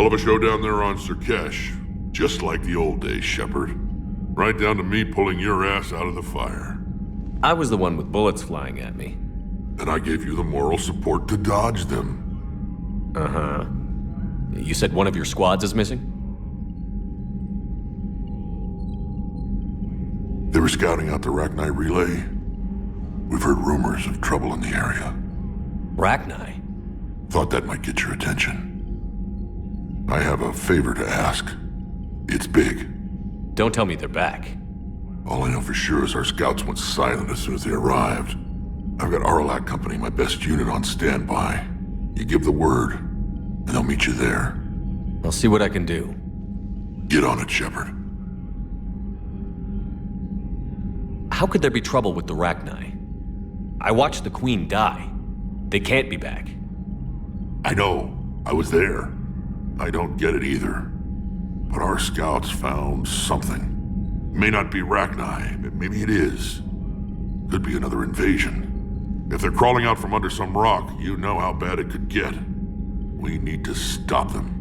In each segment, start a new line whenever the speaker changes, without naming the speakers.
Hell of a show down there on Surkesh. Just like the old days, Shepard. Right down to me pulling your ass out of the fire.
I was the one with bullets flying at me.
And I gave you the moral support to dodge them.
Uh-huh. You said one of your squads is missing?
They were scouting out the Rachni relay. We've heard rumors of trouble in the area.
Rachni?
Thought that might get your attention. I have a favor to ask. It's big.
Don't tell me they're back.
All I know for sure is our scouts went silent as soon as they arrived. I've got Aralak Company, my best unit, on standby. You give the word, and they'll meet you there.
I'll see what I can do.
Get on it, Shepard.
How could there be trouble with the Rachni? I watched the Queen die. They can't be back.
I know. I was there. I don't get it either. But our scouts found something. May not be Rachni, but maybe it is. Could be another invasion. If they're crawling out from under some rock, you know how bad it could get. We need to stop them.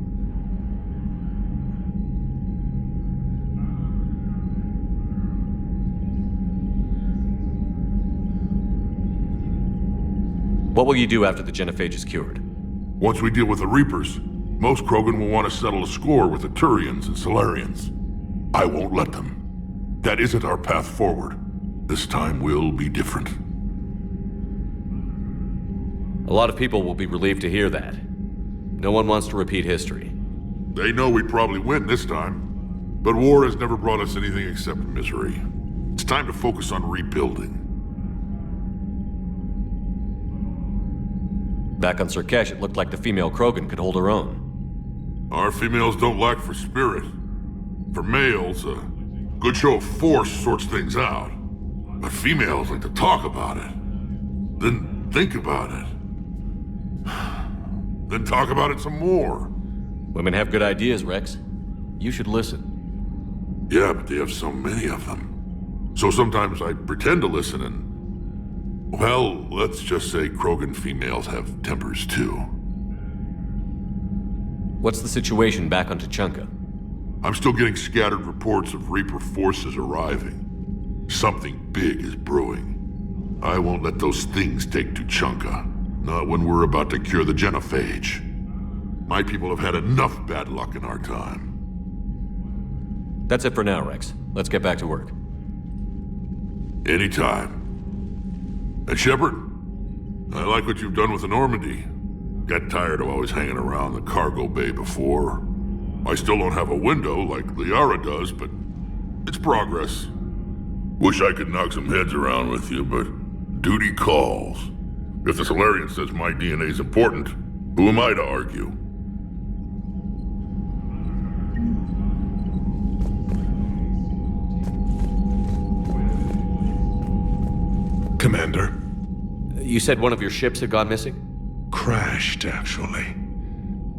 What will you do after the genophage is cured?
Once we deal with the Reapers, most Krogan will want to settle a score with the Turians and Solarians. I won't let them. That isn't our path forward. This time will be different.
A lot of people will be relieved to hear that. No one wants to repeat history.
They know we probably win this time. But war has never brought us anything except misery. It's time to focus on rebuilding.
Back on Surkesh, it looked like the female Krogan could hold her own.
Our females don't lack for spirit. For males, a good show of force sorts things out. But females like to talk about it. Then think about it. Then talk about it some more.
Women have good ideas, Rex. You should listen.
Yeah, but they have so many of them. So sometimes I pretend to listen and... Well, let's just say Krogan females have tempers too.
What's the situation back on Tuchanka?
I'm still getting scattered reports of Reaper forces arriving. Something big is brewing. I won't let those things take Tuchanka. Not when we're about to cure the genophage. My people have had enough bad luck in our time.
That's it for now, Rex. Let's get back to work.
Anytime. And Shepard, I like what you've done with the Normandy. Got tired of always hanging around the cargo bay before. I still don't have a window like Liara does, but it's progress. Wish I could knock some heads around with you, but duty calls. If the Solarian says my DNA's important, who am I to argue?
Commander.
You said one of your ships had gone missing?
Crashed, actually.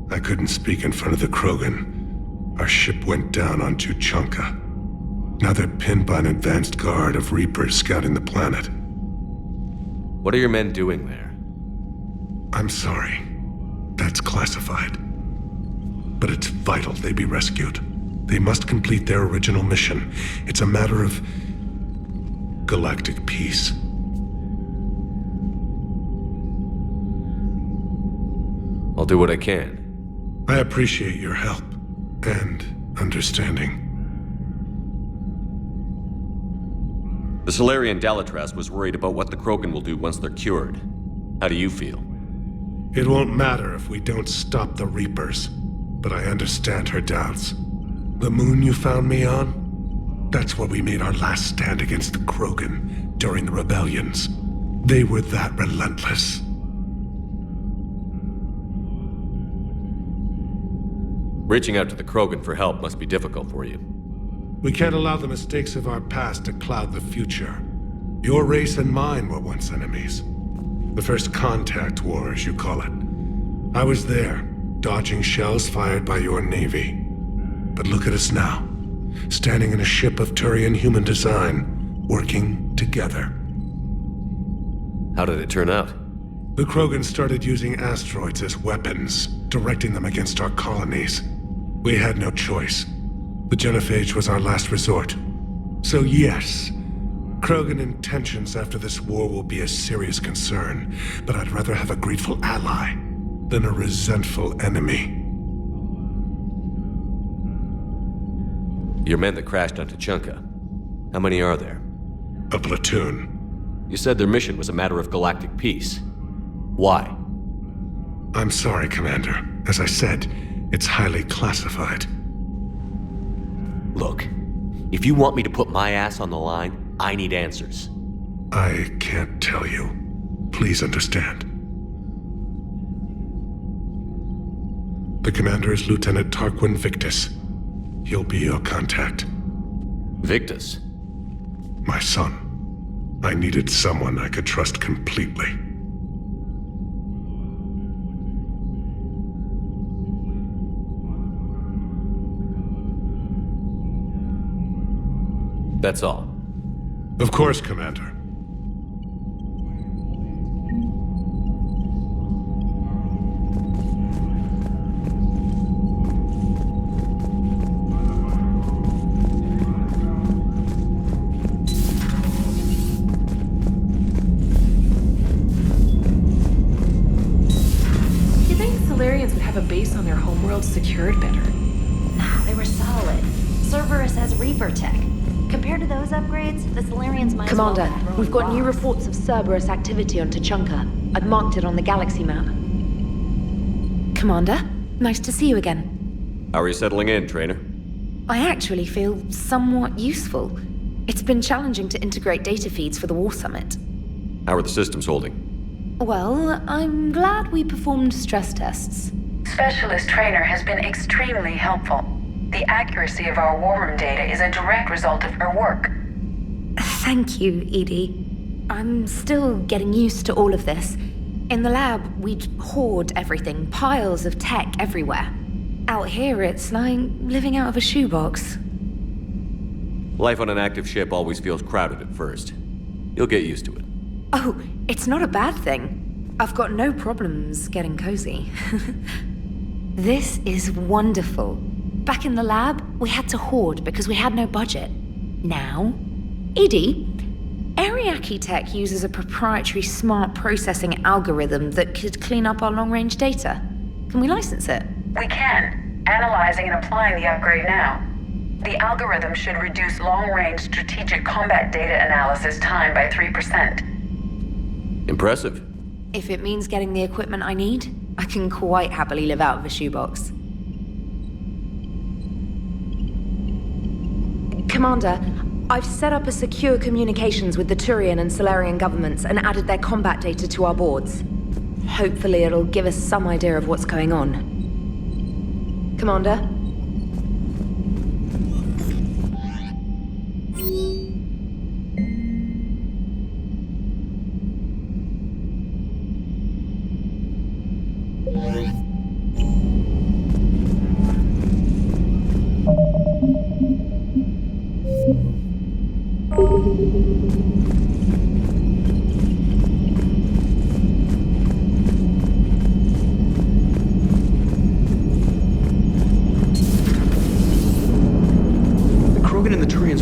I couldn't speak in front of the Krogan. Our ship went down on Tuchanka. Now they're pinned by an advanced guard of Reapers scouting the planet.
What are your men doing there?
I'm sorry. That's classified. But it's vital they be rescued. They must complete their original mission. It's a matter of galactic peace.
I'll do what I can.
I appreciate your help and understanding.
The Solarian Dalatras was worried about what the Krogan will do once they're cured. How do you feel?
It won't matter if we don't stop the Reapers, but I understand her doubts. The moon you found me on? That's where we made our last stand against the Krogan during the rebellions. They were that relentless.
Reaching out to the Krogan for help must be difficult for you.
We can't allow the mistakes of our past to cloud the future. Your race and mine were once enemies. The first contact war, as you call it. I was there, dodging shells fired by your navy. But look at us now, standing in a ship of Turian human design, working together.
How did it turn out?
The Krogan started using asteroids as weapons, directing them against our colonies. We had no choice. The genophage was our last resort. So yes, Krogan intentions after this war will be a serious concern, but I'd rather have a grateful ally than a resentful enemy.
Your men that crashed on Tachanka. How many are there?
A platoon.
You said their mission was a matter of galactic peace. Why?
I'm sorry, Commander. As I said, it's highly classified.
Look, if you want me to put my ass on the line, I need answers.
I can't tell you. Please understand. The commander is Lieutenant Tarquin Victus. He'll be your contact.
Victus?
My son. I needed someone I could trust completely.
That's all.
Of course, Commander.
You think Solarians would have a base on their homeworld secured better?
Nah, they were solid. Cerberus has Reaper tech. Compared to those upgrades, the Solarians might
Commander,
as well be throwing
we've got new
bombs.
reports of Cerberus activity on Tachanka. I've marked it on the galaxy map. Commander, nice to see you again.
How are you settling in, Trainer?
I actually feel somewhat useful. It's been challenging to integrate data feeds for the War Summit.
How are the systems holding?
Well, I'm glad we performed stress tests.
Specialist Trainer has been extremely helpful. The accuracy of our war room data is a direct result of her work.
Thank you, Edie. I'm still getting used to all of this. In the lab, we'd hoard everything, piles of tech everywhere. Out here, it's like living out of a shoebox.
Life on an active ship always feels crowded at first. You'll get used to it.
Oh, it's not a bad thing. I've got no problems getting cozy. This is wonderful. Back in the lab, we had to hoard because we had no budget. Now, Edie, Ariake Tech uses a proprietary smart processing algorithm that could clean up our long-range data. Can we license it?
We can, analyzing and applying the upgrade now. The algorithm should reduce long-range strategic combat data analysis time by 3%.
Impressive.
If it means getting the equipment I need, I can quite happily live out of a shoebox. Commander, I've set up a secure communications with the Turian and Solarian governments and added their combat data to our boards. Hopefully it'll give us some idea of what's going on. Commander?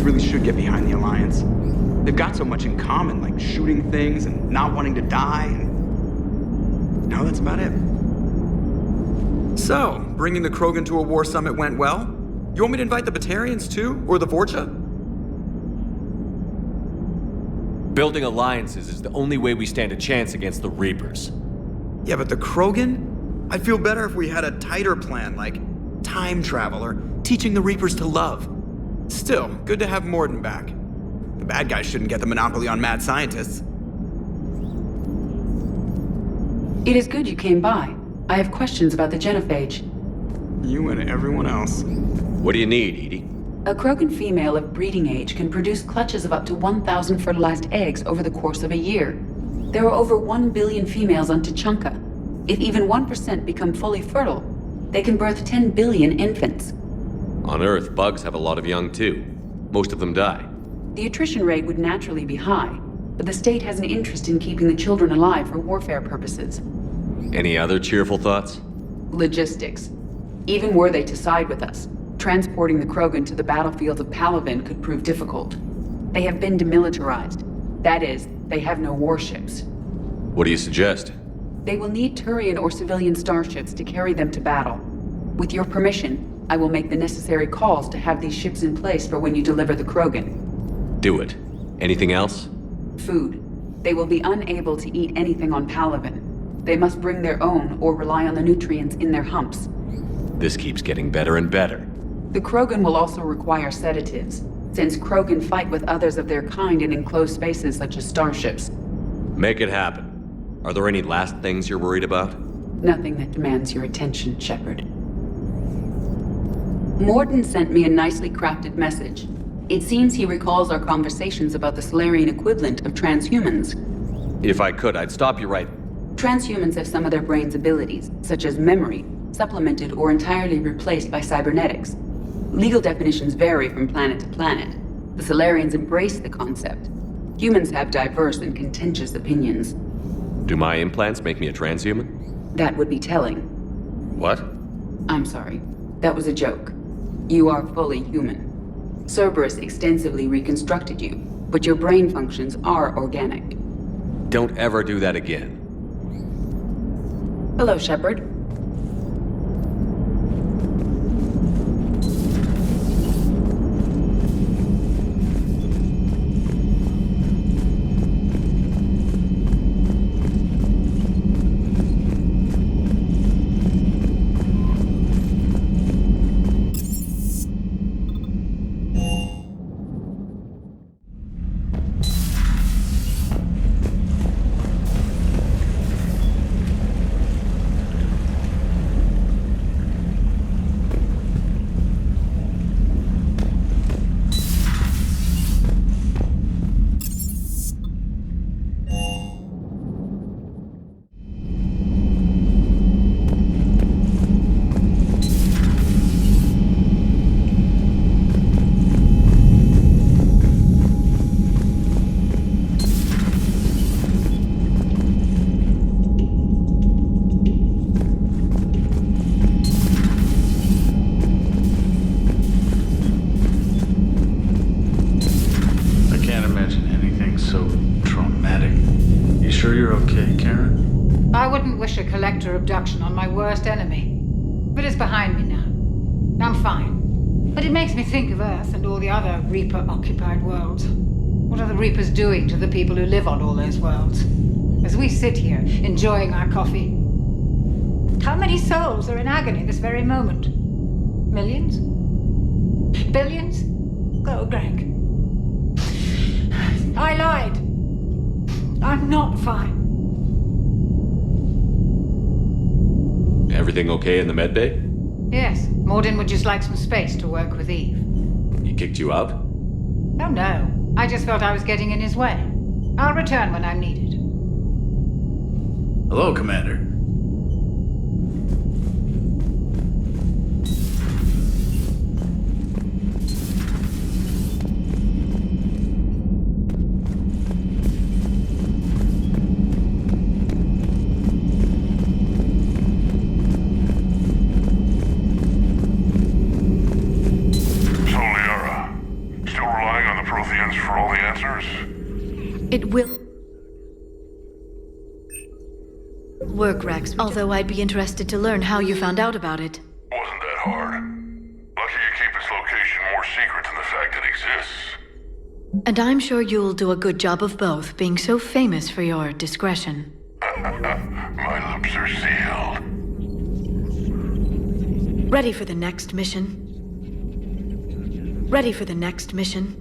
Really should get behind the Alliance. They've got so much in common, like shooting things and not wanting to die, and... no, that's about it. So, bringing the Krogan to a war summit went well? You want me to invite the Batarians too? Or the Vorcha?
Building alliances is the only way we stand a chance against the Reapers.
Yeah, but the Krogan? I'd feel better if we had a tighter plan, like time travel or teaching the Reapers to love. Still, good to have Morden back. The bad guys shouldn't get the monopoly on mad scientists.
It is good you came by. I have questions about the genophage.
You and everyone else.
What do you need, Edie?
A Krogan female of breeding age can produce clutches of up to 1,000 fertilized eggs over the course of a year. There are over 1 billion females on Tachanka. If even 1% become fully fertile, they can birth 10 billion infants.
On Earth, bugs have a lot of young too. Most of them die.
The attrition rate would naturally be high. but the state has an interest in keeping the children alive for warfare purposes.
Any other cheerful thoughts?
Logistics. Even were they to side with us, transporting the Krogan to the battlefields of Palaven could prove difficult. They have been demilitarized. That is, they have no warships.
What do you suggest?
They will need Turian or civilian starships to carry them to battle. With your permission, I will make the necessary calls to have these ships in place for when you deliver the Krogan.
Do it. Anything else?
Food. They will be unable to eat anything on Palaven. They must bring their own or rely on the nutrients in their humps.
This keeps getting better and better.
The Krogan will also require sedatives, since Krogan fight with others of their kind in enclosed spaces such as starships.
Make it happen. Are there any last things you're worried about?
Nothing that demands your attention, Shepard. Morden sent me a nicely crafted message. It seems he recalls our conversations about the Solarian equivalent of transhumans.
If I could, I'd stop you right...
Transhumans have some of their brain's abilities, such as memory, supplemented or entirely replaced by cybernetics. Legal definitions vary from planet to planet. The Solarians embrace the concept. Humans have diverse and contentious opinions.
Do my implants make me a transhuman?
That would be telling.
What?
I'm sorry. That was a joke. You are fully human. Cerberus extensively reconstructed you, but your brain functions are organic.
Don't ever do that again.
Hello, Shepard.
Abduction on my worst enemy. But it's behind me now. I'm fine. But it makes me think of Earth and all the other Reaper-occupied worlds. What are the Reapers doing to the people who live on all those worlds? As we sit here, enjoying our coffee. How many souls are in agony this very moment? Millions? Billions? Oh, Greg. I lied. I'm not fine.
Everything okay in the medbay?
Yes. Morden would just like some space to work with Eve.
He kicked you out?
Oh, no. I just felt I was getting in his way. I'll return when I'm needed.
Hello, Commander.
It will work, Rex, although I'd be interested to learn how you found out about it.
Wasn't that hard. Lucky you keep its location more secret than the fact it exists.
And I'm sure you'll do a good job of both, being so famous for your discretion.
My lips are sealed.
Ready for the next mission? Ready for the next mission?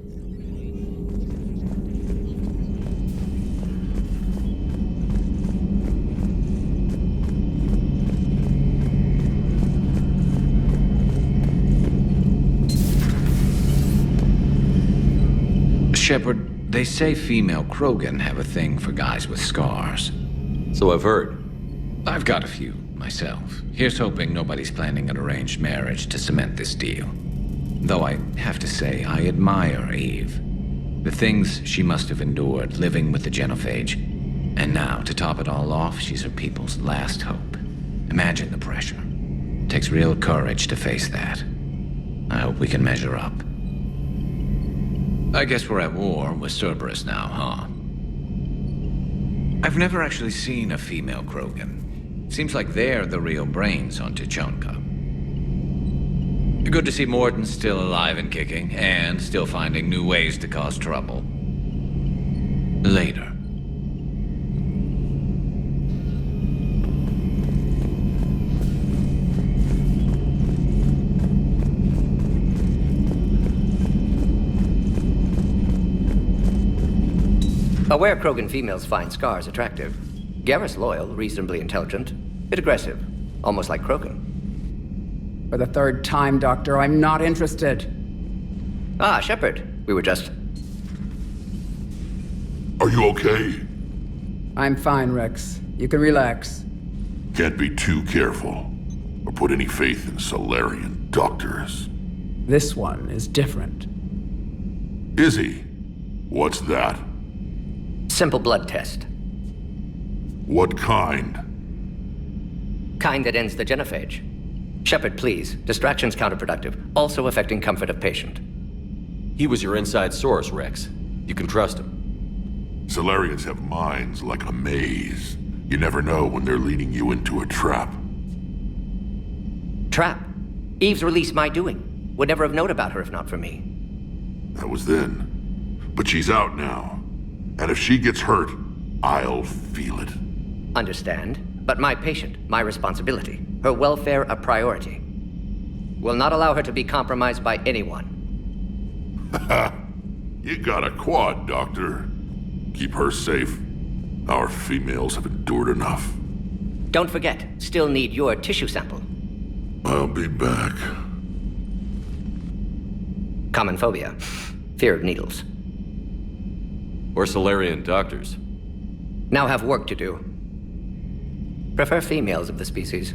Shepard, they say female Krogan have a thing for guys with scars.
So I've heard.
I've got a few, myself. Here's hoping nobody's planning an arranged marriage to cement this deal. Though I have to say, I admire Eve. The things she must have endured living with the genophage. And now, to top it all off, she's her people's last hope. Imagine the pressure. Takes real courage to face that. I hope we can measure up. I guess we're at war with Cerberus now, huh? I've never actually seen a female Krogan. Seems like they're the real brains on Tuchanka. Good to see Morden still alive and kicking, and still finding new ways to cause trouble. Later.
Aware Krogan females find Scars attractive. Garrus loyal, reasonably intelligent, bit aggressive, almost like Krogan.
For the third time, Doctor, I'm not interested.
Ah, Shepard. We were just...
Are you okay?
I'm fine, Rex. You can relax.
Can't be too careful, or put any faith in Solarian doctors.
This one is different.
Is he? What's that?
Simple blood test.
What kind?
Kind that ends the genophage. Shepard, please. Distraction's counterproductive, also affecting comfort of patient.
He was your inside source, Rex. You can trust him.
Solarians have minds like a maze. You never know when they're leading you into a trap.
Trap? Eve's release my doing. Would never have known about her if not for me.
That was then. But she's out now. And if she gets hurt, I'll feel it.
Understand. But my patient, my responsibility. Her welfare a priority. Will not allow her to be compromised by anyone.
You got a quad, Doctor. Keep her safe. Our females have endured enough.
Don't forget, still need your tissue sample.
I'll be back.
Common phobia. Fear of needles.
Or Solarian doctors.
Now have work to do. Prefer females of the species.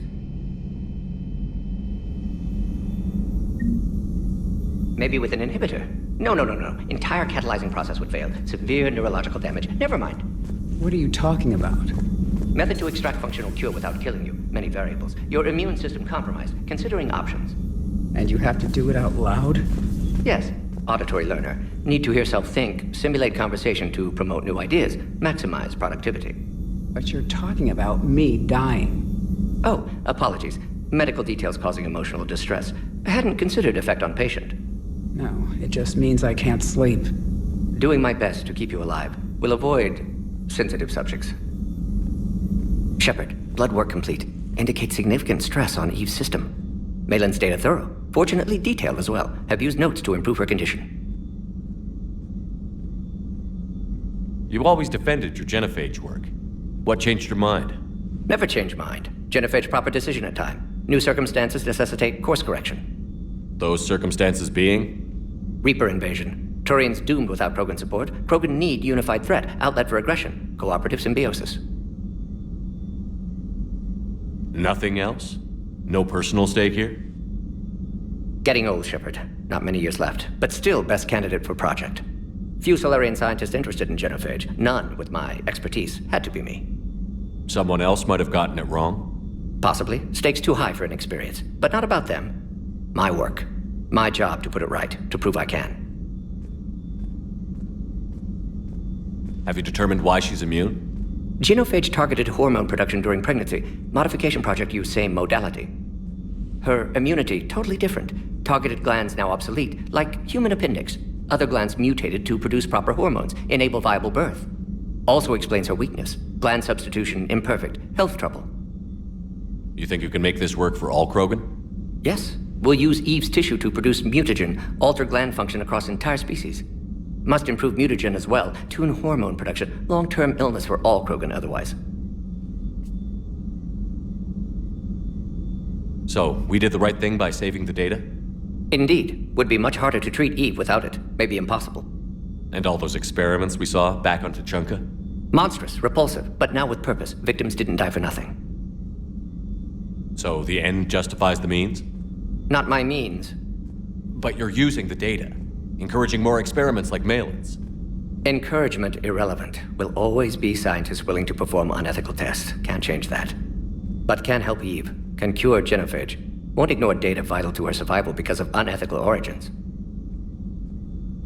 Maybe with an inhibitor. No. Entire catalyzing process would fail. Severe neurological damage. Never mind.
What are you talking about?
Method to extract functional cure without killing you. Many variables. Your immune system compromised. Considering options.
And you have to do it out loud?
Yes. Auditory learner. Need to hear self think, simulate conversation to promote new ideas, maximize productivity.
But you're talking about me dying.
Oh, apologies. Medical details causing emotional distress. I hadn't considered effect on patient.
No, it just means I can't sleep.
Doing my best to keep you alive. Will avoid sensitive subjects. Shepard, blood work complete. Indicates significant stress on Eve's system. Malin's data thorough. Fortunately detailed as well. Have used notes to improve her condition.
You always defended your genophage work. What changed your mind?
Never change mind. Genophage proper decision at time. New circumstances necessitate course correction.
Those circumstances being?
Reaper invasion. Turians doomed without Krogan support. Krogan need unified threat, outlet for aggression. Cooperative symbiosis.
Nothing else? No personal stake here?
Getting old, Shepard. Not many years left, but still best candidate for project. Few Solarian scientists interested in genophage. None with my expertise. Had to be me.
Someone else might have gotten it wrong?
Possibly. Stakes too high for inexperience. But not about them. My work. My job to put it right, to prove I can.
Have you determined why she's immune?
Genophage targeted hormone production during pregnancy. Modification project used same modality. Her immunity, totally different. Targeted glands now obsolete, like human appendix. Other glands mutated to produce proper hormones, enable viable birth. Also explains her weakness. Gland substitution imperfect. Health trouble.
You think you can make this work for all Krogan?
Yes. We'll use Eve's tissue to produce mutagen, alter gland function across entire species. Must improve mutagen as well, tune hormone production, long-term illness for all Krogan otherwise.
So, we did the right thing by saving the data?
Indeed. Would be much harder to treat Eve without it. Maybe impossible.
And all those experiments we saw back on Tuchanka?
Monstrous, repulsive, but now with purpose. Victims didn't die for nothing.
So the end justifies the means?
Not my means.
But you're using the data, encouraging more experiments like Malin's.
Encouragement irrelevant. Will always be scientists willing to perform unethical tests. Can't change that. But can help Eve. Can cure genophage. Won't ignore data vital to her survival because of unethical origins.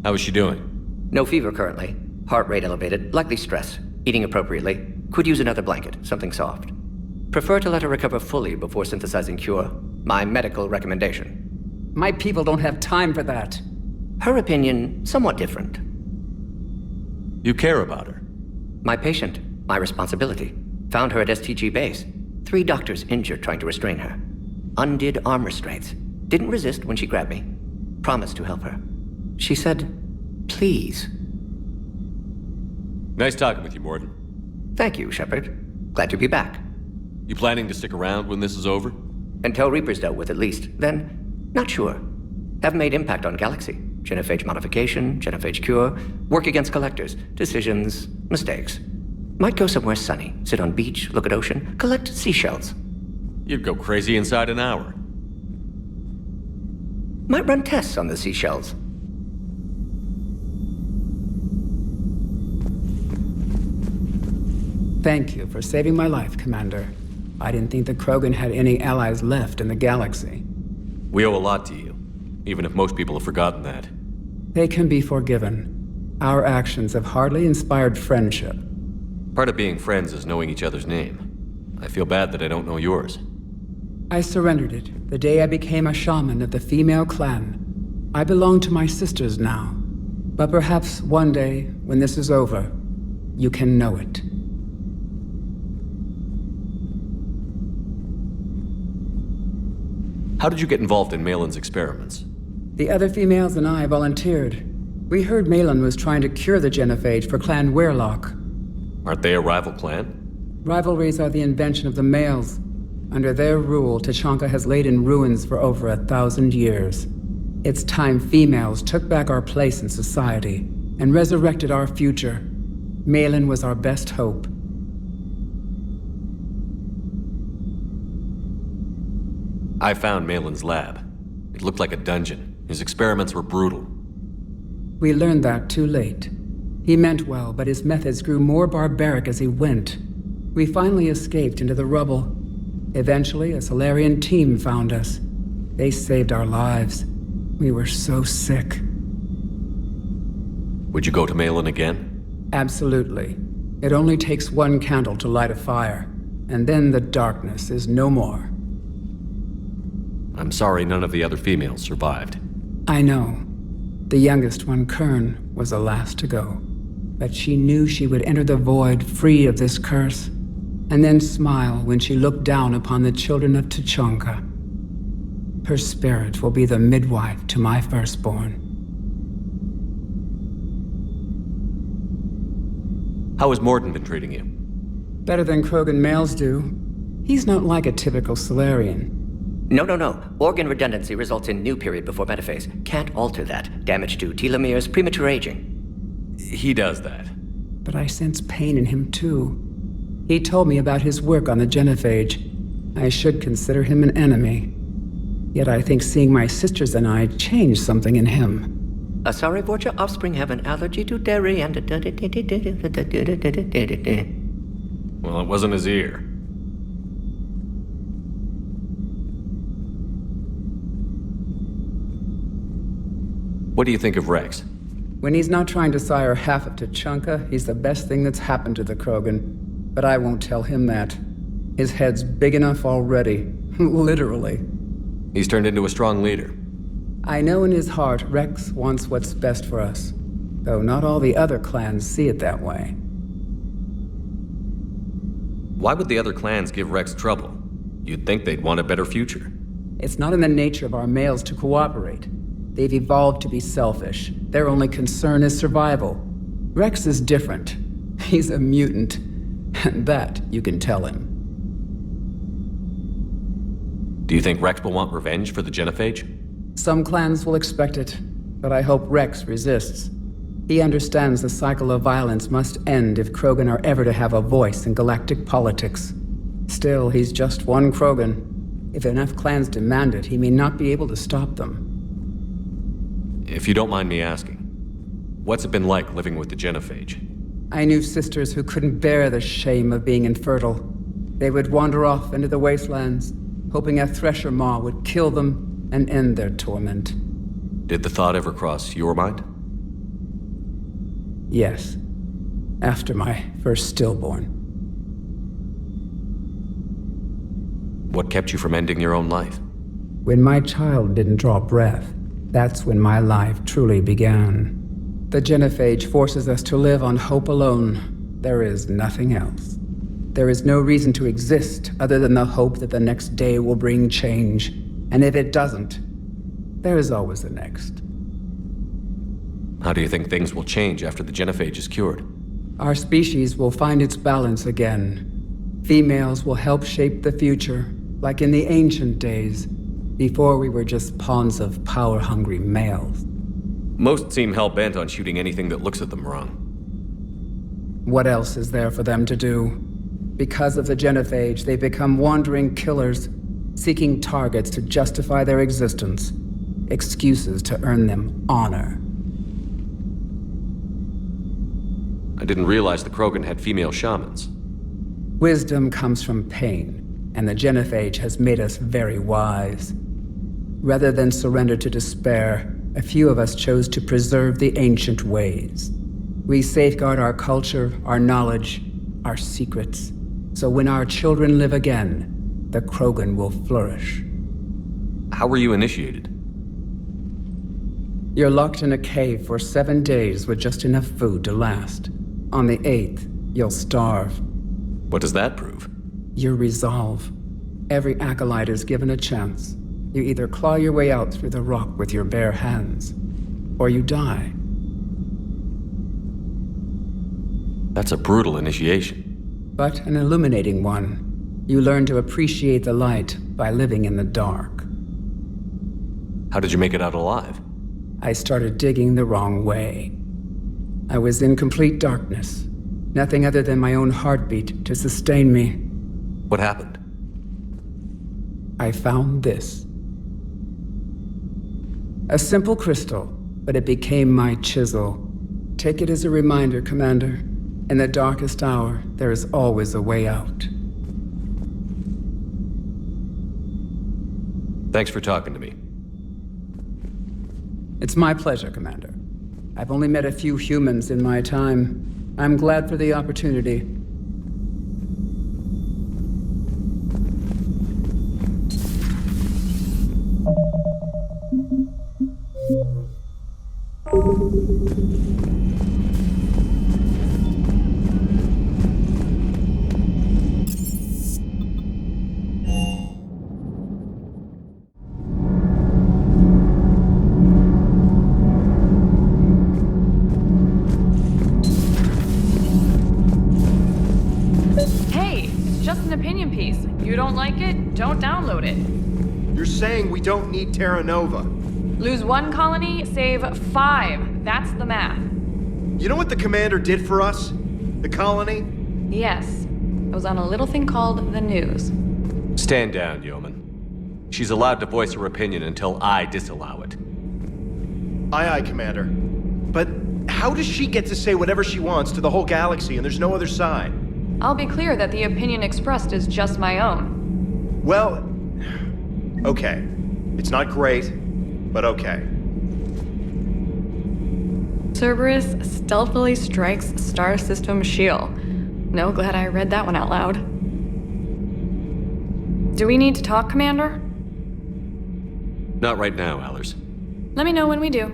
How is she doing?
No fever currently. Heart rate elevated, likely stress. Eating appropriately. Could use another blanket, something soft. Prefer to let her recover fully before synthesizing cure. My medical recommendation.
My people don't have time for that.
Her opinion, somewhat different.
You care about her.
My patient, my responsibility. Found her at STG base. 3 doctors injured trying to restrain her. Undid arm restraints. Didn't resist when she grabbed me. Promised to help her. She said, please.
Nice talking with you, Morden.
Thank you, Shepard. Glad to be back.
You planning to stick around when this is over?
Until Reaper's dealt with at least. Then, not sure. Haven't made impact on Galaxy. Genophage modification, genophage cure, work against collectors, decisions, mistakes. Might go somewhere sunny, sit on beach, look at ocean, collect seashells.
You'd go crazy inside an hour.
Might run tests on the seashells.
Thank you for saving my life, Commander. I didn't think the Krogan had any allies left in the galaxy.
We owe a lot to you, even if most people have forgotten that.
They can be forgiven. Our actions have hardly inspired friendship.
Part of being friends is knowing each other's name. I feel bad that I don't know yours.
I surrendered it the day I became a shaman of the female clan. I belong to my sisters now. But perhaps one day, when this is over, you can know it.
How did you get involved in Malin's experiments?
The other females and I volunteered. We heard Malin was trying to cure the genophage for Clan Weirlock.
Aren't they a rival clan?
Rivalries are the invention of the males. Under their rule, Tachanka has laid in ruins for over 1,000 years. It's time females took back our place in society and resurrected our future. Malin was our best hope.
I found Malin's lab. It looked like a dungeon. His experiments were brutal.
We learned that too late. He meant well, but his methods grew more barbaric as he went. We finally escaped into the rubble. Eventually, a Solarian team found us. They saved our lives. We were so sick.
Would you go to Malin again?
Absolutely. It only takes one candle to light a fire, and then the darkness is no more.
I'm sorry none of the other females survived.
I know. The youngest one, Kern, was the last to go. But she knew she would enter the void free of this curse, and then smile when she looked down upon the children of Tachanka. Her spirit will be the midwife to my firstborn.
How has Morden been treating you?
Better than Krogan males do. He's not like a typical Solarian.
No. Organ redundancy results in new period before metaphase. Can't alter that. Damage to telomeres, premature aging.
He does that.
But I sense pain in him too. He told me about his work on the genophage. I should consider him an enemy. Yet I think seeing my sisters and I changed something in him.
Sorry, Vorcha offspring have an allergy to dairy and...
Well, it wasn't his ear. What do you think of Rex?
When he's not trying to sire half of Tachanka, he's the best thing that's happened to the Krogan. But I won't tell him that. His head's big enough already. Literally.
He's turned into a strong leader.
I know in his heart Rex wants what's best for us. Though not all the other clans see it that way.
Why would the other clans give Rex trouble? You'd think they'd want a better future.
It's not in the nature of our males to cooperate. They've evolved to be selfish. Their only concern is survival. Rex is different. He's a mutant. And that you can tell him.
Do you think Rex will want revenge for the genophage?
Some clans will expect it, but I hope Rex resists. He understands the cycle of violence must end if Krogan are ever to have a voice in galactic politics. Still, he's just one Krogan. If enough clans demand it, he may not be able to stop them.
If you don't mind me asking, What's it been like living with the genophage?
I knew sisters who couldn't bear the shame of being infertile. They would wander off into the wastelands, hoping a thresher maw would kill them and end their torment.
Did the thought ever cross your mind?
Yes. After my first stillborn.
What kept you from ending your own life?
When my child didn't draw breath, that's when my life truly began. The genophage forces us to live on hope alone. There is nothing else. There is no reason to exist other than the hope that the next day will bring change. And if it doesn't, there is always the next.
How do you think things will change after the genophage is cured?
Our species will find its balance again. Females will help shape the future, like in the ancient days, before we were just pawns of power-hungry males.
Most seem hell-bent on shooting anything that looks at them wrong.
What else is there for them to do? Because of the genophage, they become wandering killers, seeking targets to justify their existence, excuses to earn them honor.
I didn't realize the Krogan had female shamans.
Wisdom comes from pain, and the genophage has made us very wise. Rather than surrender to despair, a few of us chose to preserve the ancient ways. We safeguard our culture, our knowledge, our secrets, so when our children live again, the Krogan will flourish.
How were you initiated?
You're locked in a cave for 7 days with just enough food to last. On the 8th, you'll starve.
What does that prove?
Your resolve. Every acolyte is given a chance. You either claw your way out through the rock with your bare hands, or you die.
That's a brutal initiation.
But an illuminating one. You learn to appreciate the light by living in the dark.
How did you make it out alive?
I started digging the wrong way. I was in complete darkness. Nothing other than my own heartbeat to sustain me.
What happened?
I found this. A simple crystal, but it became my chisel. Take it as a reminder, Commander. In the darkest hour, there is always a way out.
Thanks for talking to me.
It's my pleasure, Commander. I've only met a few humans in my time. I'm glad for the opportunity.
Don't download it.
You're saying we don't need Terra Nova.
Lose 1 colony, save 5. That's the math.
You know what the commander did for us? The colony?
Yes. It was on a little thing called the news.
Stand down, Yeoman. She's allowed to voice her opinion until I disallow it.
Aye, aye, Commander. But how does she get to say whatever she wants to the whole galaxy and there's no other side?
I'll be clear that the opinion expressed is just my own.
Well, okay. It's not great, but okay.
Cerberus stealthily strikes Star System shield. No, glad I read that one out loud. Do we need to talk, Commander?
Not right now, Allers.
Let me know when we do.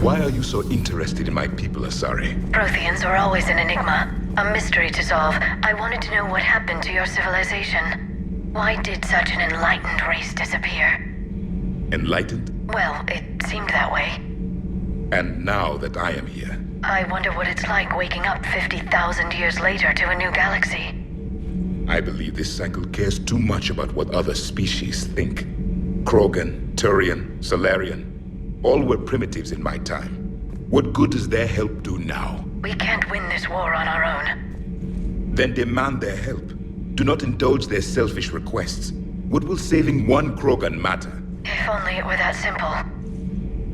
Why are you so interested in my people, Asari?
Protheans are always an enigma, a mystery to solve. I wanted to know what happened to your civilization. Why did such an enlightened race disappear?
Enlightened?
Well, it seemed that way.
And now that I am here...
I wonder what it's like waking up 50,000 years later to a new galaxy.
I believe this cycle cares too much about what other species think. Krogan, Turian, Solarian, all were primitives in my time. What good does their help do now?
We can't win this war on our own.
Then demand their help. Do not indulge their selfish requests. What will saving one Krogan matter?
If only it were that simple.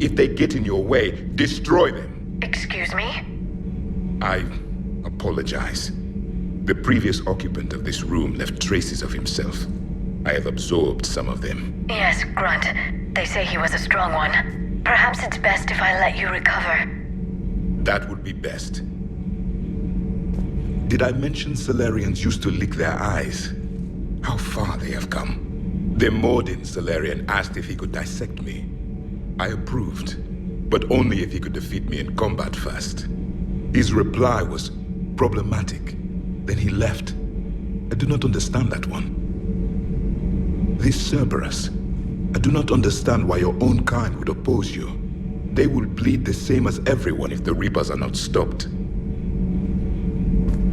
If they get in your way, destroy them.
Excuse me?
I apologize. The previous occupant of this room left traces of himself. I have absorbed some of them.
Yes, Grunt. They say he was a strong one. Perhaps it's best if I let you recover.
That would be best. Did I mention Solarians used to lick their eyes? How far they have come. The Mordin Solarian asked if he could dissect me. I approved, but only if he could defeat me in combat first. His reply was problematic. Then he left. I do not understand that one. This Cerberus, I do not understand why your own kind would oppose you. They will bleed the same as everyone if the Reapers are not stopped.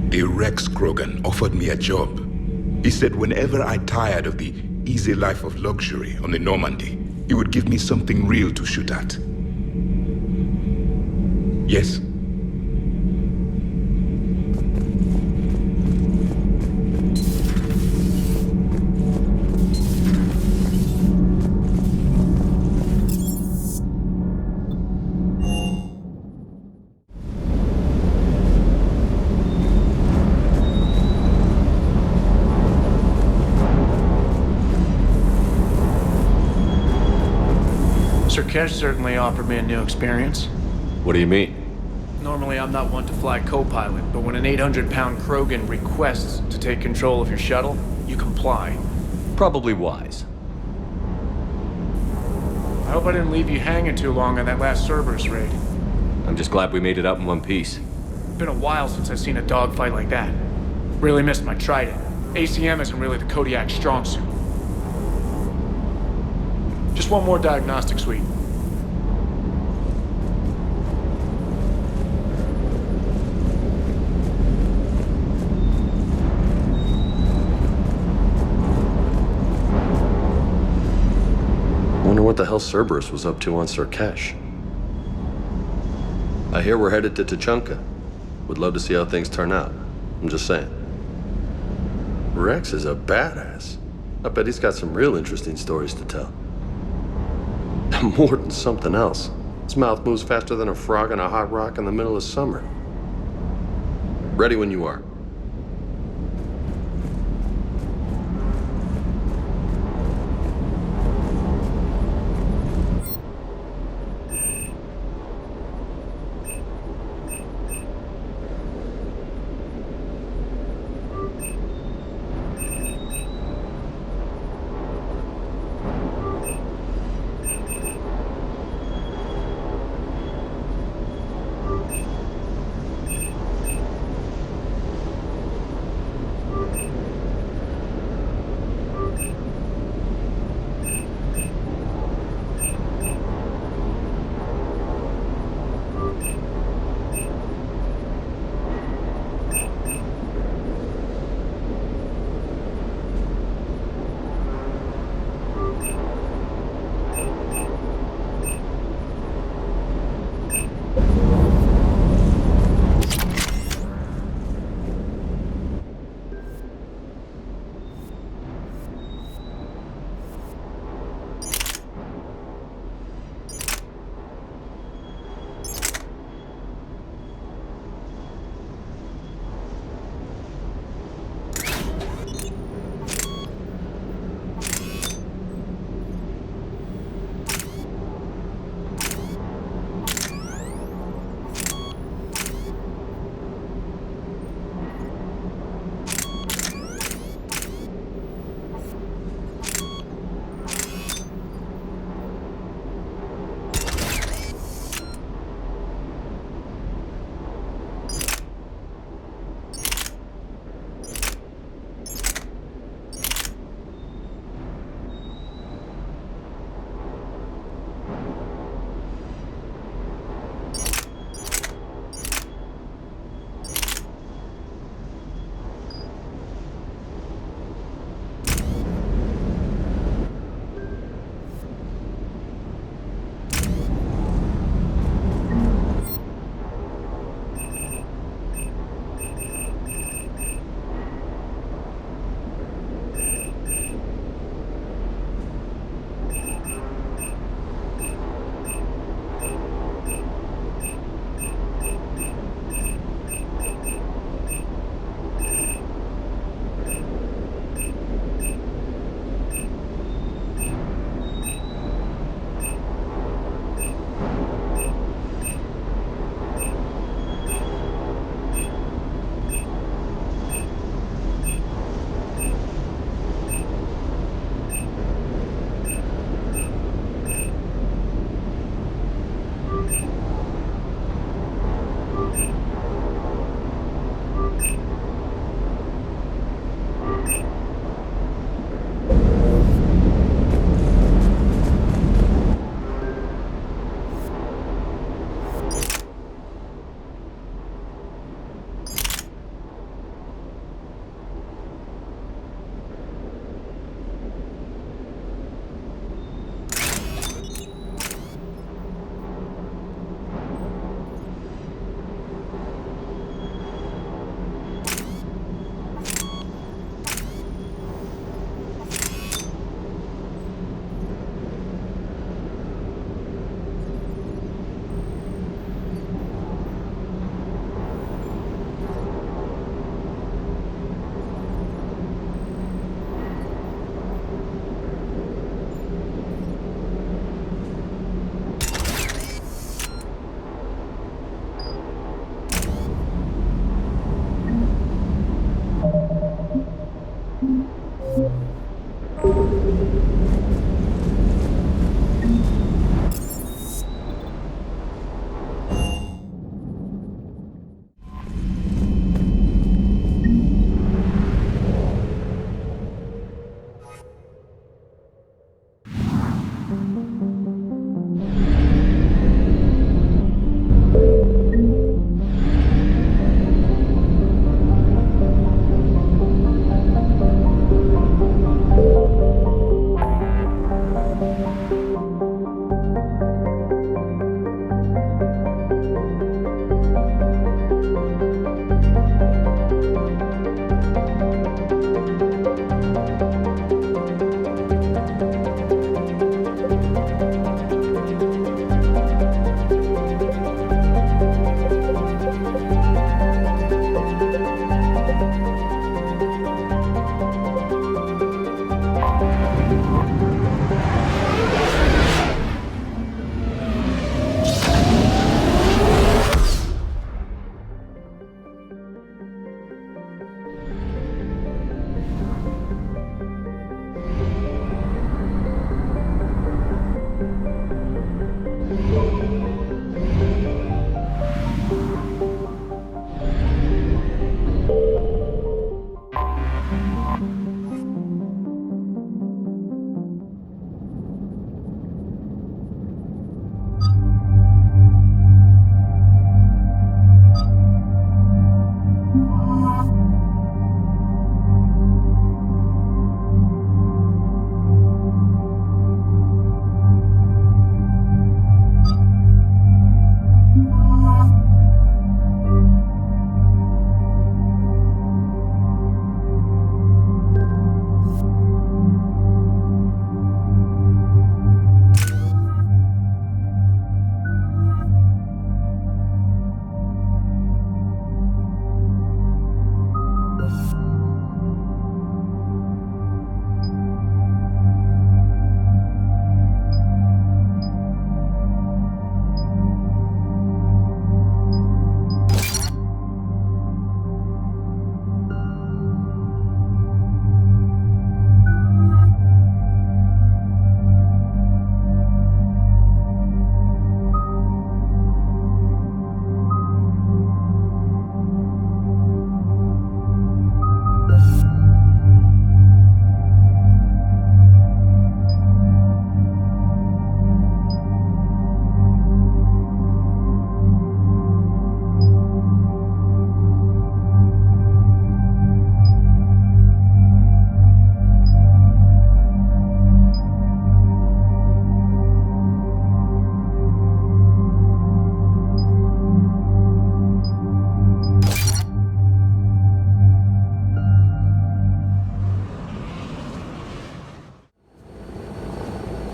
The Rex Krogan offered me a job. He said whenever I tired of the easy life of luxury on the Normandy, he would give me something real to shoot at. Yes?
Kesh certainly offered me a new experience.
What do you mean?
Normally I'm not one to fly co-pilot, but when an 800-pound Krogan requests to take control of your shuttle, you comply.
Probably wise.
I hope I didn't leave you hanging too long on that last Cerberus raid.
I'm just glad we made it out in one piece.
Been a while since I've seen a dogfight like that. Really missed my Trident. ACM isn't really the Kodiak's strong suit. Just one more diagnostic suite.
Wonder what the hell Cerberus was up to on Surkesh. I hear we're headed to Tuchanka. Would love to see how things turn out. I'm just saying. Rex is a badass. I bet he's got some real interesting stories to tell. More than something else. His mouth moves faster than a frog on a hot rock in the middle of summer. Ready when you are.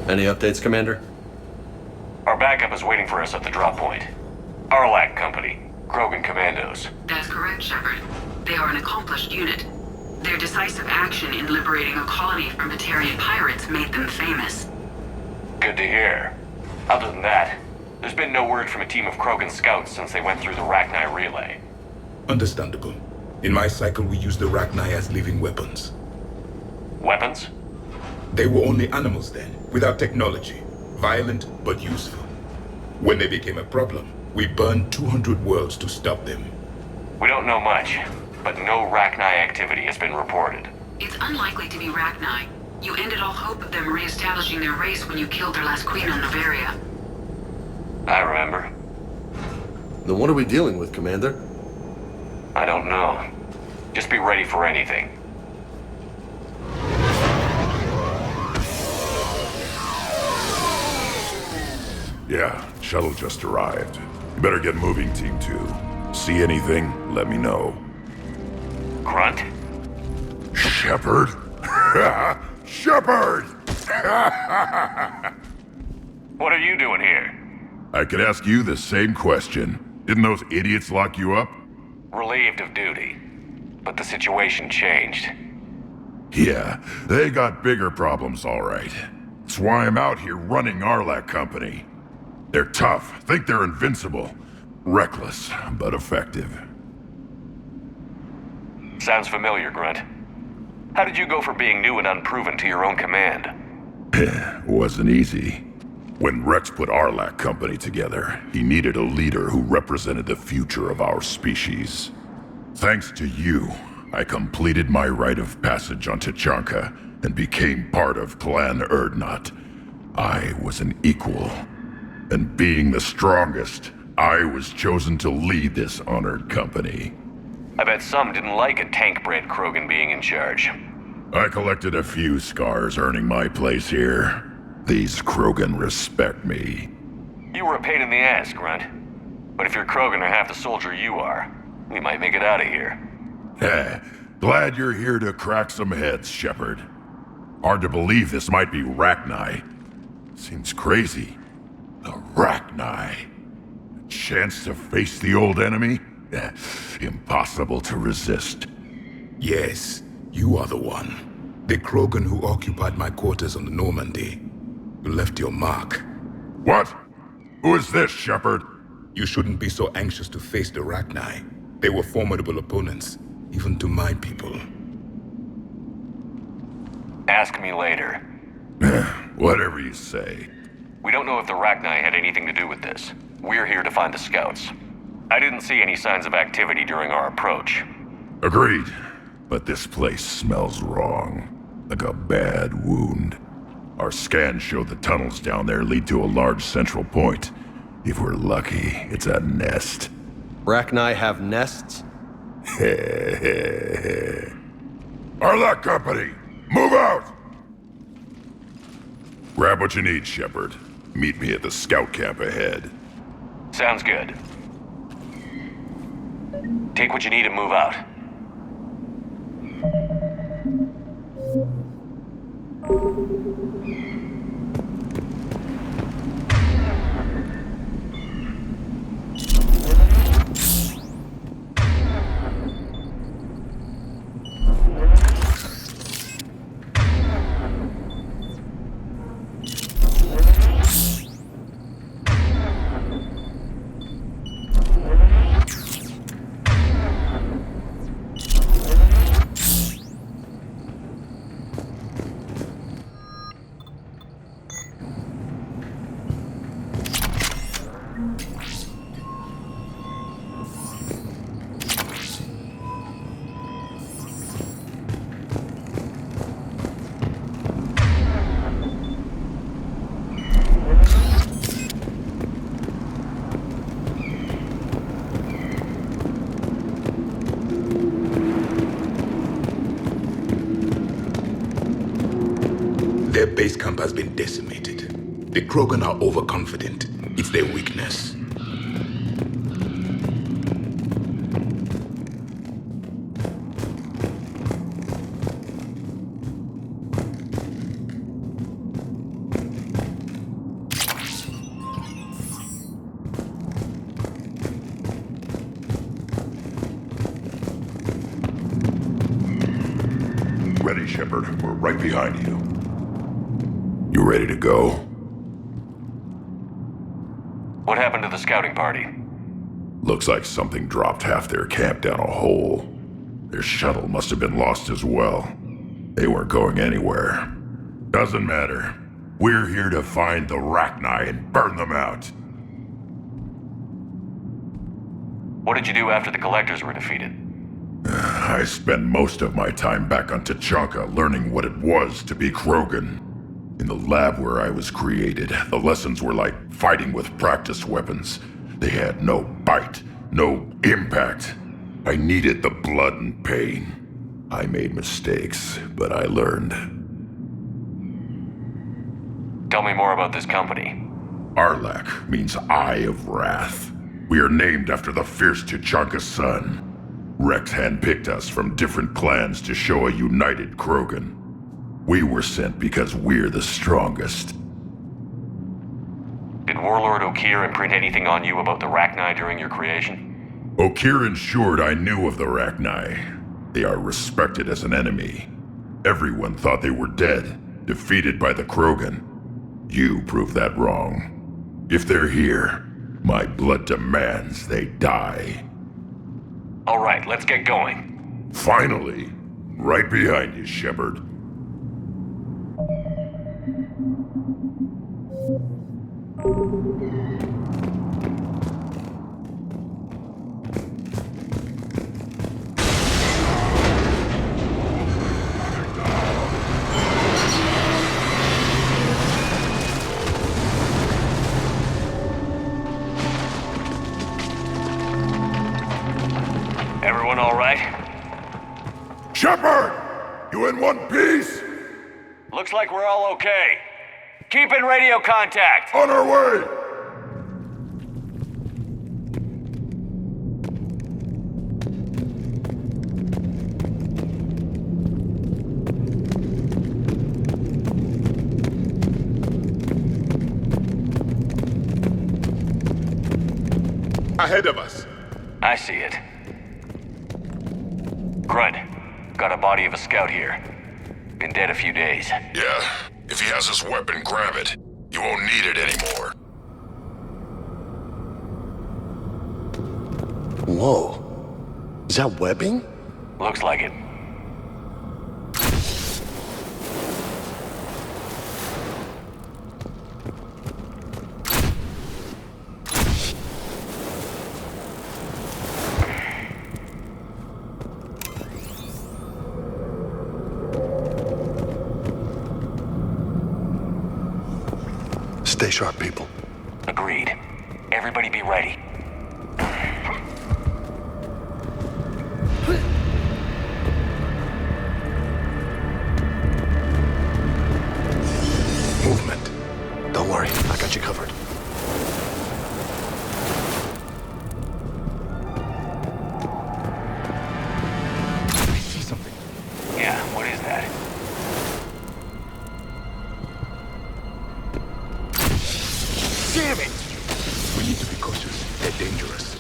Any updates, Commander?
Our backup is waiting for us at the drop point. Arlac Company, Krogan Commandos.
That's correct, Shepard. They are an accomplished unit. Their decisive action in liberating a colony from Batarian pirates made them famous.
Good to hear. Other than that, there's been no word from a team of Krogan scouts since they went through the Rachni relay.
Understandable. In my cycle, we use the Rachni as living weapons.
Weapons?
They were only animals then, without technology. Violent, but useful. When they became a problem, we burned 200 worlds to stop them.
We don't know much, but no Rachni activity has been reported.
It's unlikely to be Rachni. You ended all hope of them re-establishing their race when you killed their last queen on Noveria.
I remember.
Then what are we dealing with, Commander?
I don't know. Just be ready for anything.
Yeah, shuttle just arrived. You better get moving, Team 2. See anything, let me know.
Grunt?
Shepard? Shepard!
What are you doing here?
I could ask you the same question. Didn't those idiots lock you up?
Relieved of duty. But the situation changed.
Yeah, they got bigger problems, all right. That's why I'm out here running Arlac Company. They're tough, think they're invincible. Reckless, but effective.
Sounds familiar, Grunt. How did you go from being new and unproven to your own command?
Wasn't easy. When Rex put Arlac Company together, he needed a leader who represented the future of our species. Thanks to you, I completed my rite of passage on Tachanka and became part of Clan Urdnot. I was an equal. And being the strongest, I was chosen to lead this honored company.
I bet some didn't like a tank-bred Krogan being in charge.
I collected a few scars earning my place here. These Krogan respect me.
You were a pain in the ass, Grunt. But if you're Krogan or half the soldier you are, we might make it out of here.
Glad you're here to crack some heads, Shepard. Hard to believe this might be Rachni. Seems crazy. The Rachni. A chance to face the old enemy? Impossible to resist.
Yes, you are the one. The Krogan who occupied my quarters on the Normandy. You left your mark.
What? Who is this, Shepard?
You shouldn't be so anxious to face the Rachni. They were formidable opponents, even to my people.
Ask me later.
Whatever you say.
We don't know if the Rachni had anything to do with this. We're here to find the scouts. I didn't see any signs of activity during our approach.
Agreed. But this place smells wrong. Like a bad wound. Our scans show the tunnels down there lead to a large central point. If we're lucky, it's a nest.
Rachni have nests?
Arlak Company! Move out! Grab what you need, Shepard. Meet me at the scout camp ahead.
Sounds good. Take what you need and move out.
Their base camp has been decimated. The Krogan are overconfident. It's their weakness.
Ready, Shepard. We're right behind you. You ready to go?
What happened to the scouting party?
Looks like something dropped half their camp down a hole. Their shuttle must have been lost as well. They weren't going anywhere. Doesn't matter. We're here to find the Rachni and burn them out.
What did you do after the Collectors were defeated?
I spent most of my time back on Tachanka learning what it was to be Krogan. In the lab where I was created, the lessons were like fighting with practice weapons. They had no bite, no impact. I needed the blood and pain. I made mistakes, but I learned.
Tell me more about this company.
Arlak means Eye of Wrath. We are named after the fierce Tachanka sun. Rex handpicked us from different clans to show a united Krogan. We were sent because we're the strongest.
Did Warlord Okeer imprint anything on you about the Rachni during your creation?
Okeer ensured I knew of the Rachni. They are respected as an enemy. Everyone thought they were dead, defeated by the Krogan. You proved that wrong. If they're here, my blood demands they die.
All right, let's get going.
Finally! Right behind you, Shepard. Shepard! You in one piece?
Looks like we're all okay. Keep in radio contact!
On our way!
Ahead of us.
I see it. Grunt, got a body of a scout here. Been dead a few days.
Yeah, if he has his weapon, grab it. You won't need it anymore.
Whoa. Is that webbing?
Looks like it.
Stay sharp, people.
Agreed. Everybody be ready.
Movement. Don't worry, I got you covered.
I see something.
Yeah, what is that?
Damn it! We need to be cautious. They're dangerous.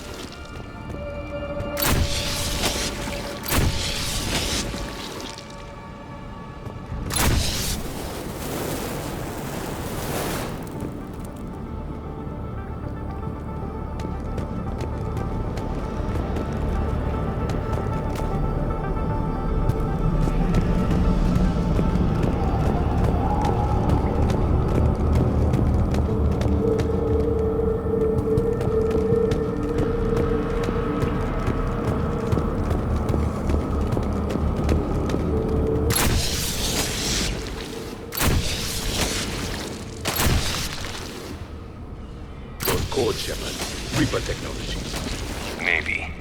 Code, Shepard. Reaper technology.
Maybe.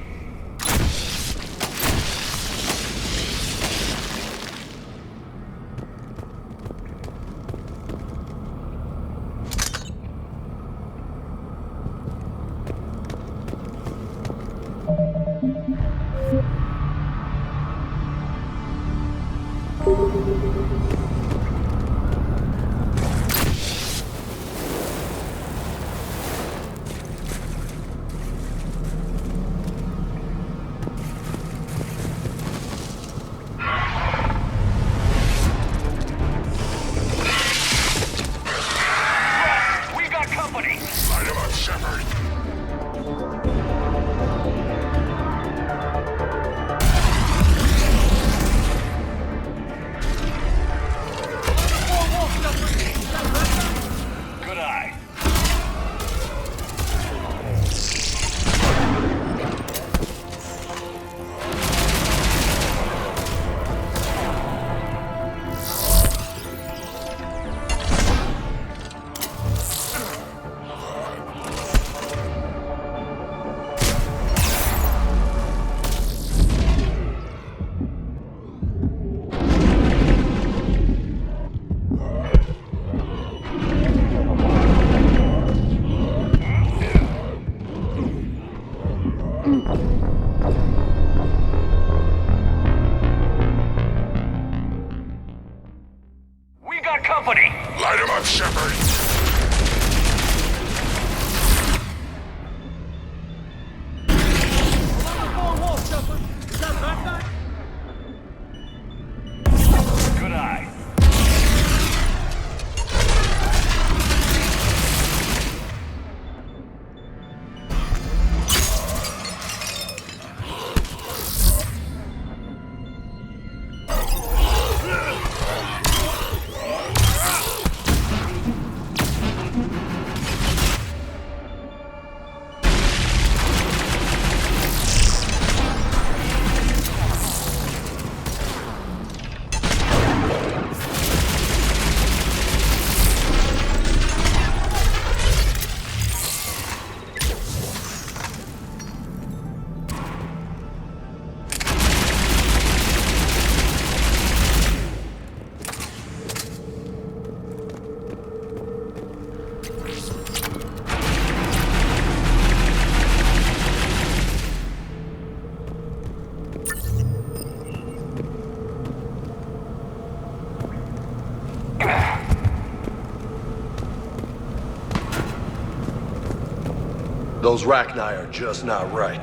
Those Rachni are just not right.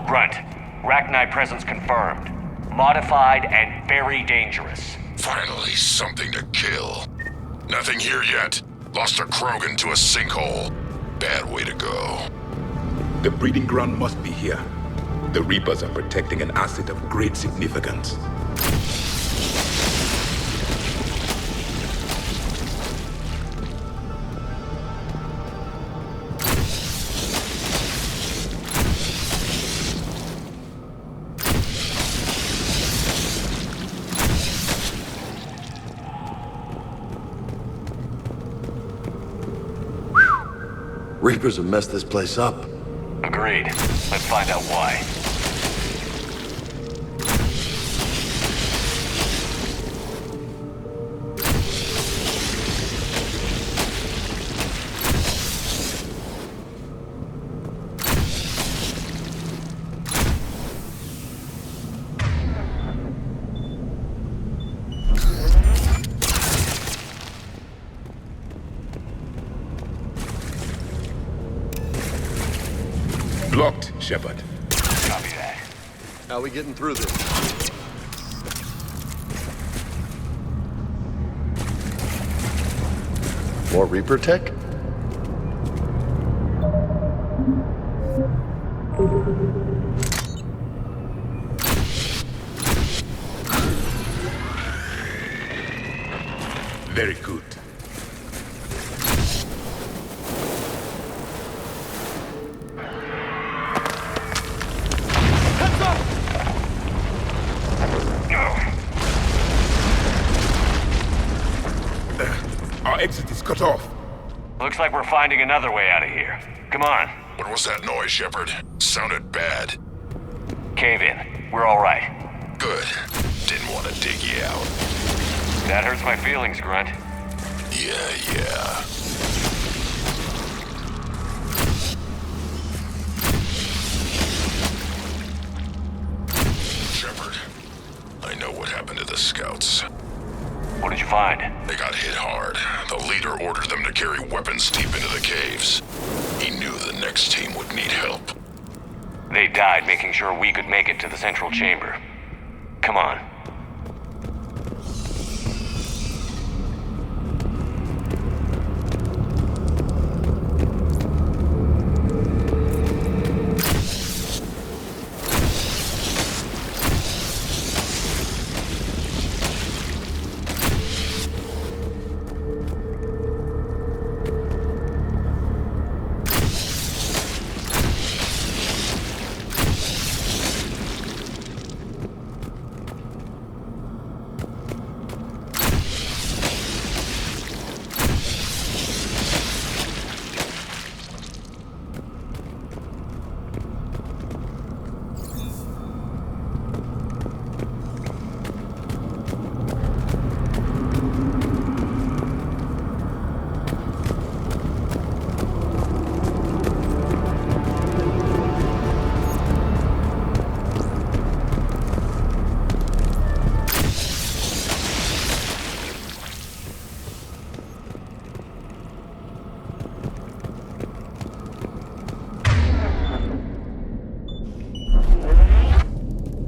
Grunt, Rachni presence confirmed. Modified and very dangerous.
Finally, something to kill. Nothing here yet. Lost a Krogan to a sinkhole. Bad way to go.
The breeding ground must be here. The Reapers are protecting an asset of great significance.
Reapers have messed this place up.
Agreed. Let's find out why.
Blocked, Shepard.
Copy that.
How are we getting through this? More Reaper tech?
Very good. Our exit is cut off.
Looks like we're finding another way out of here. Come on.
What was that noise, Shepard? Sounded bad.
Cave in. We're all right.
Good. Didn't want to dig you out.
That hurts my feelings, Grunt.
Yeah. Shepard, I know what happened to the scouts.
What did you find?
They got hit hard. The leader ordered them to carry weapons deep into the caves. He knew the next team would need help.
They died making sure we could make it to the central chamber. Come on.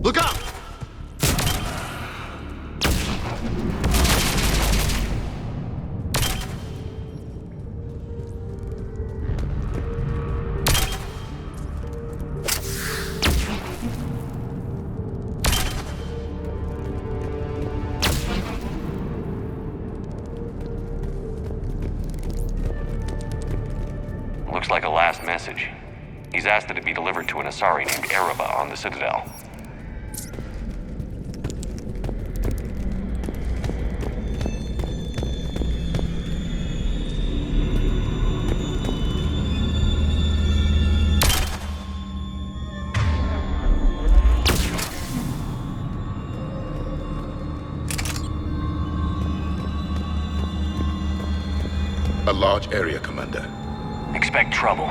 Look out!
Looks like a last message. He's asked that it be delivered to an Asari named Ereba on the Citadel.
A large area, Commander.
Expect trouble.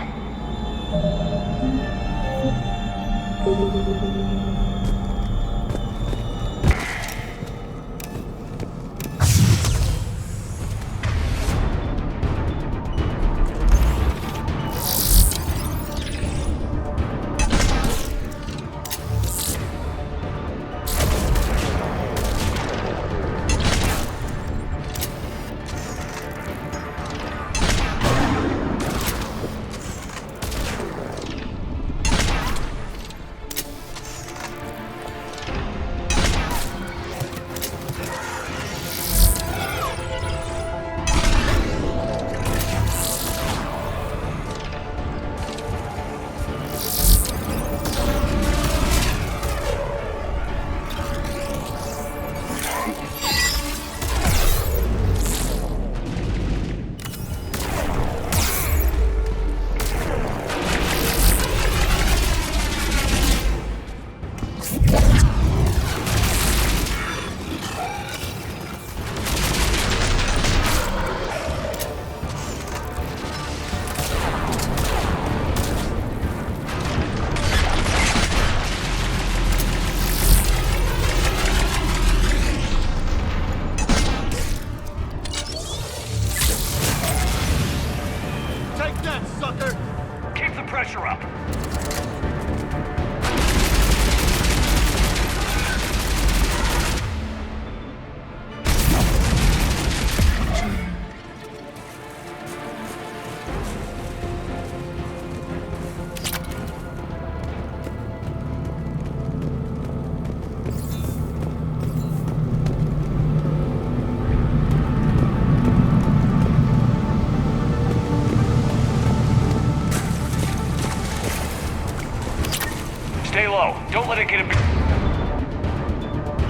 Stay low. Don't let it get a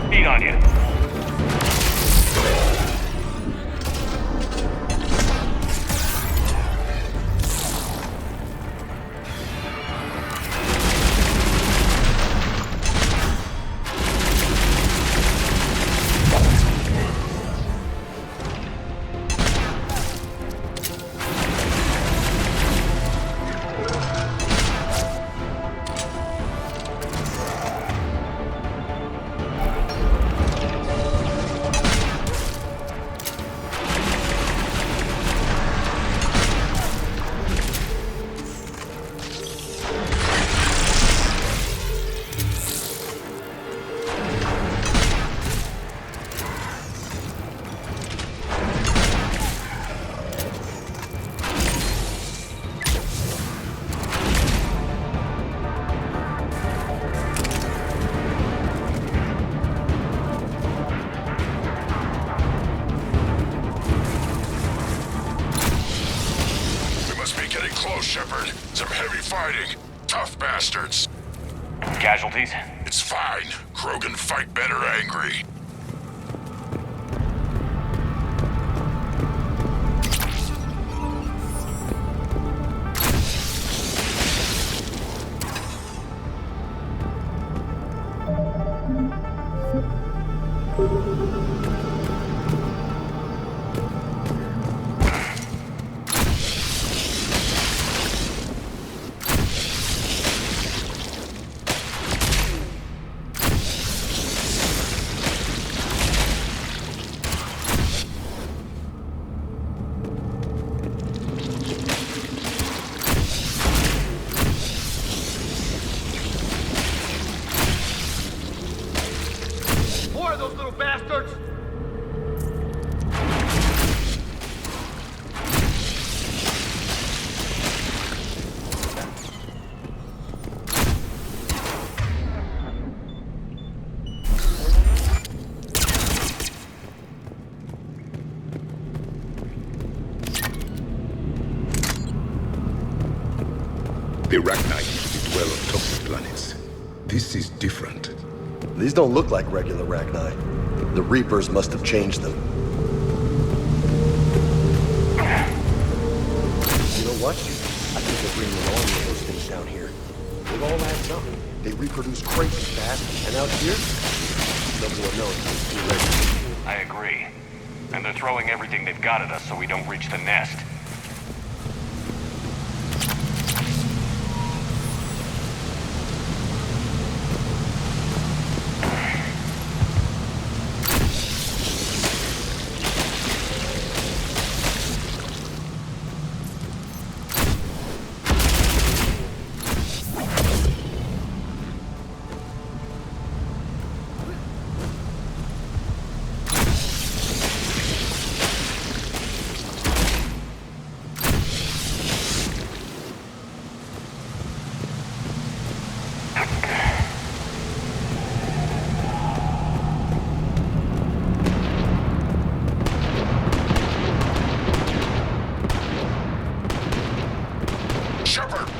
beat on you.
Shepard. Some heavy fighting. Tough bastards.
Casualties?
It's fine. Krogan fight better angry.
The Rachni usually dwell on toxic planets. This is different.
These don't look like regular Rachni. The Reapers must have changed them. You know what? I think they're bringing an army of those things down here. It all adds up. They reproduce crazy fast, and out here, nobody will know until it's too late.
I agree. And they're throwing everything they've got at us so we don't reach the nest.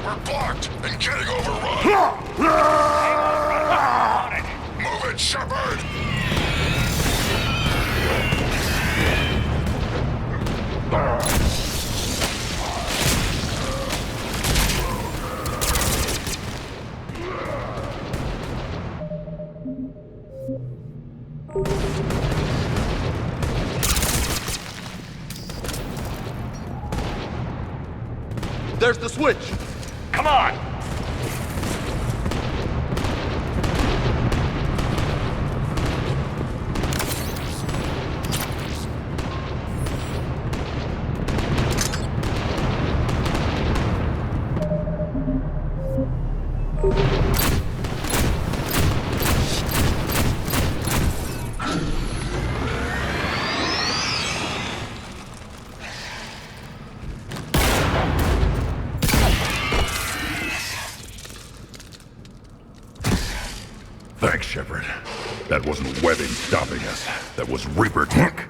We're blocked and getting overrun! Move it, Shepard!
There's the switch!
Come on!
Thanks, Shepard. That wasn't webbing stopping us. That was Reaper tech.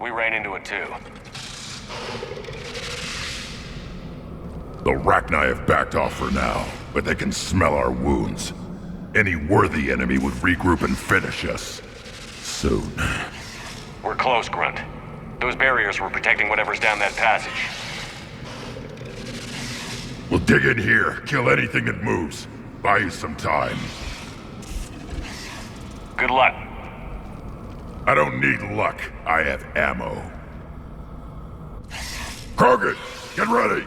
We ran into it too.
The Rachni have backed off for now, but they can smell our wounds. Any worthy enemy would regroup and finish us. Soon.
We're close, Grunt. Those barriers were protecting whatever's down that passage.
We'll dig in here, kill anything that moves. Buy you some time.
Good luck.
I don't need luck. I have ammo. Krogan, get ready!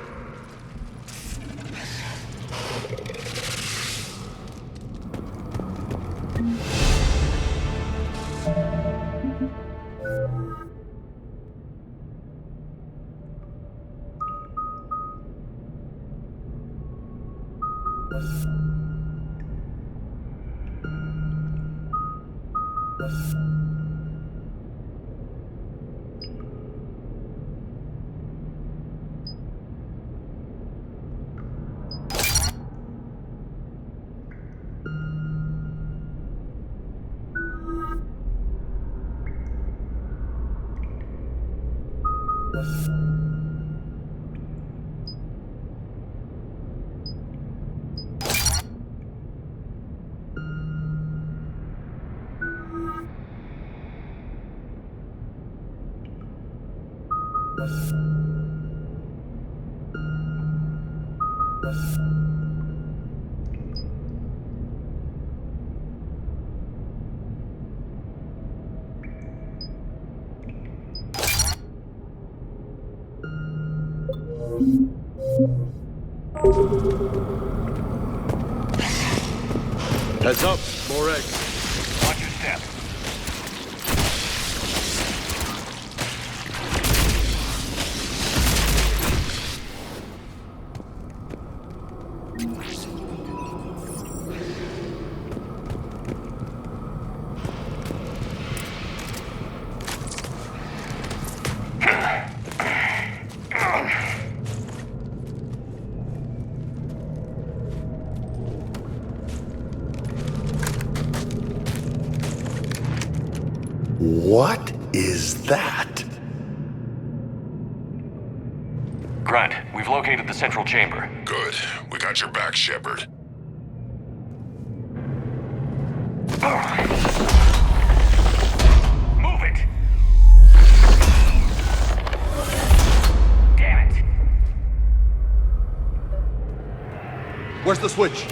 Heads up, more eggs.
Watch your step.
What is that?
Grunt, we've located the central chamber.
Good. We got your back, Shepard.
Move it! Damn it!
Where's the switch?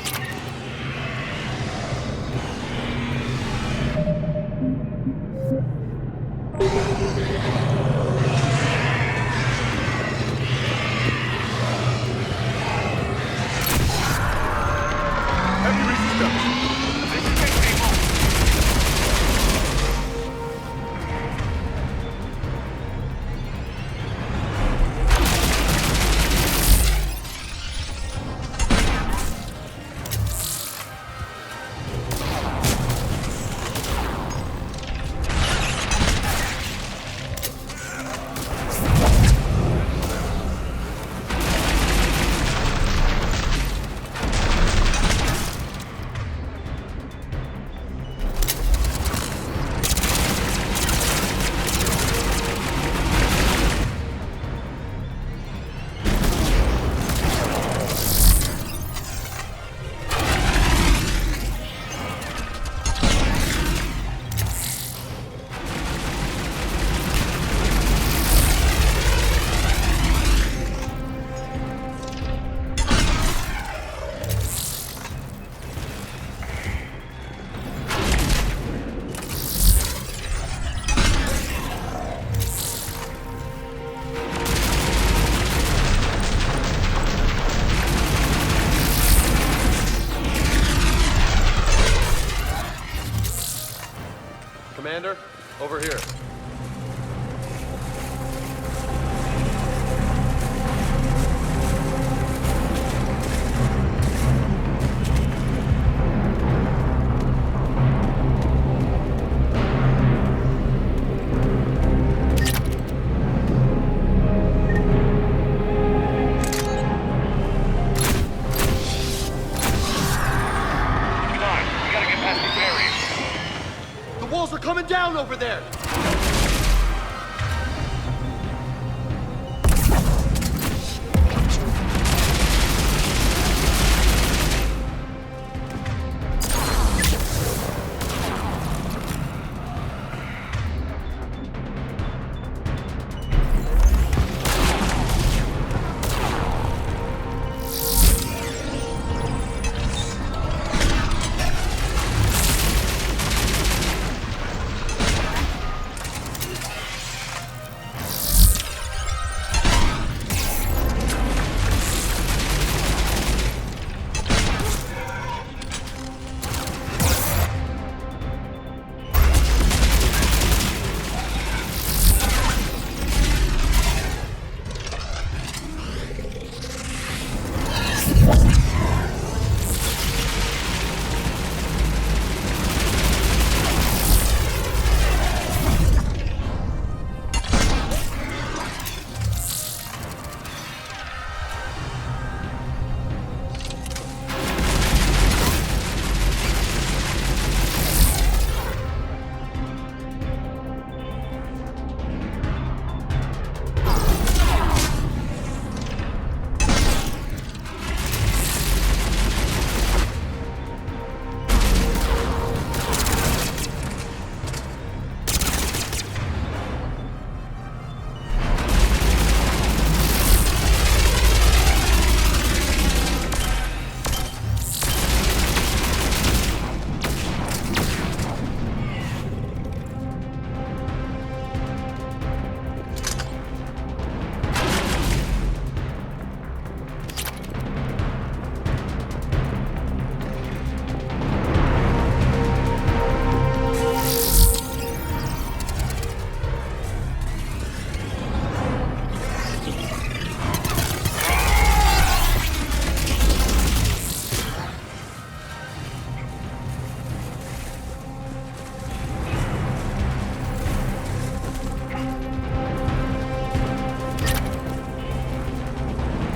Over here.
Down over there!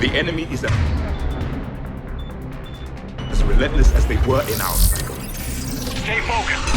The enemy is as relentless as they were in our cycle.
Stay focused.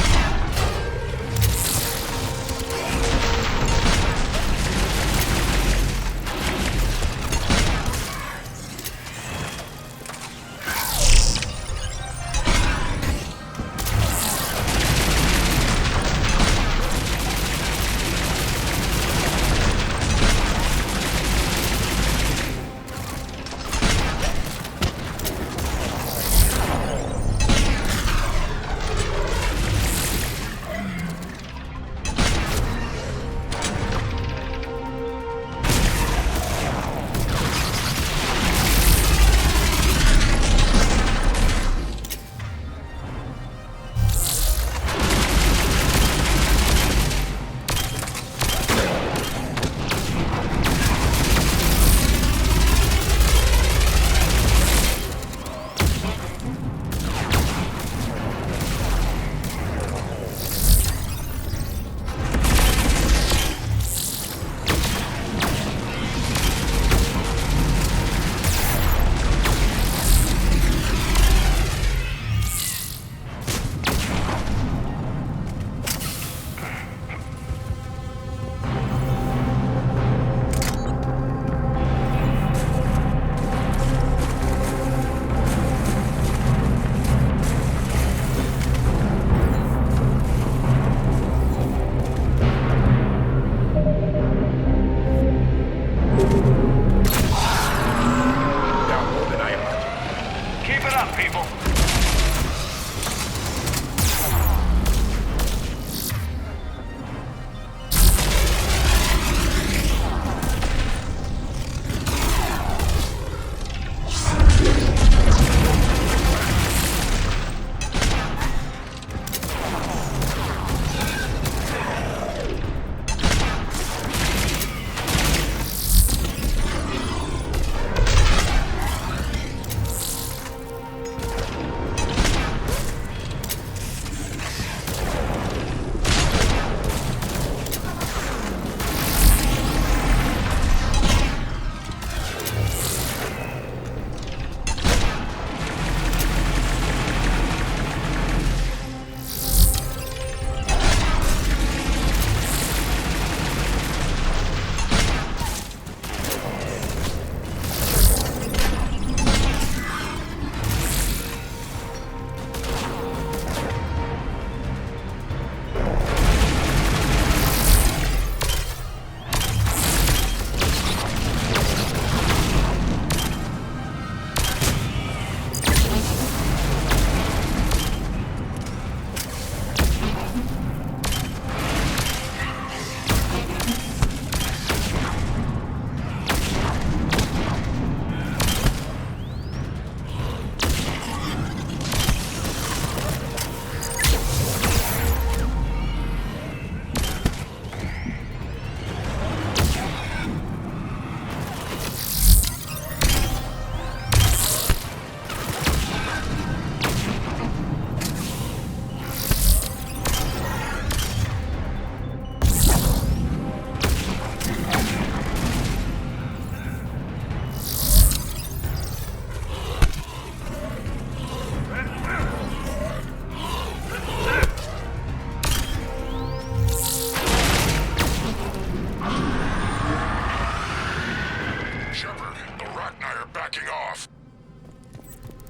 backing off.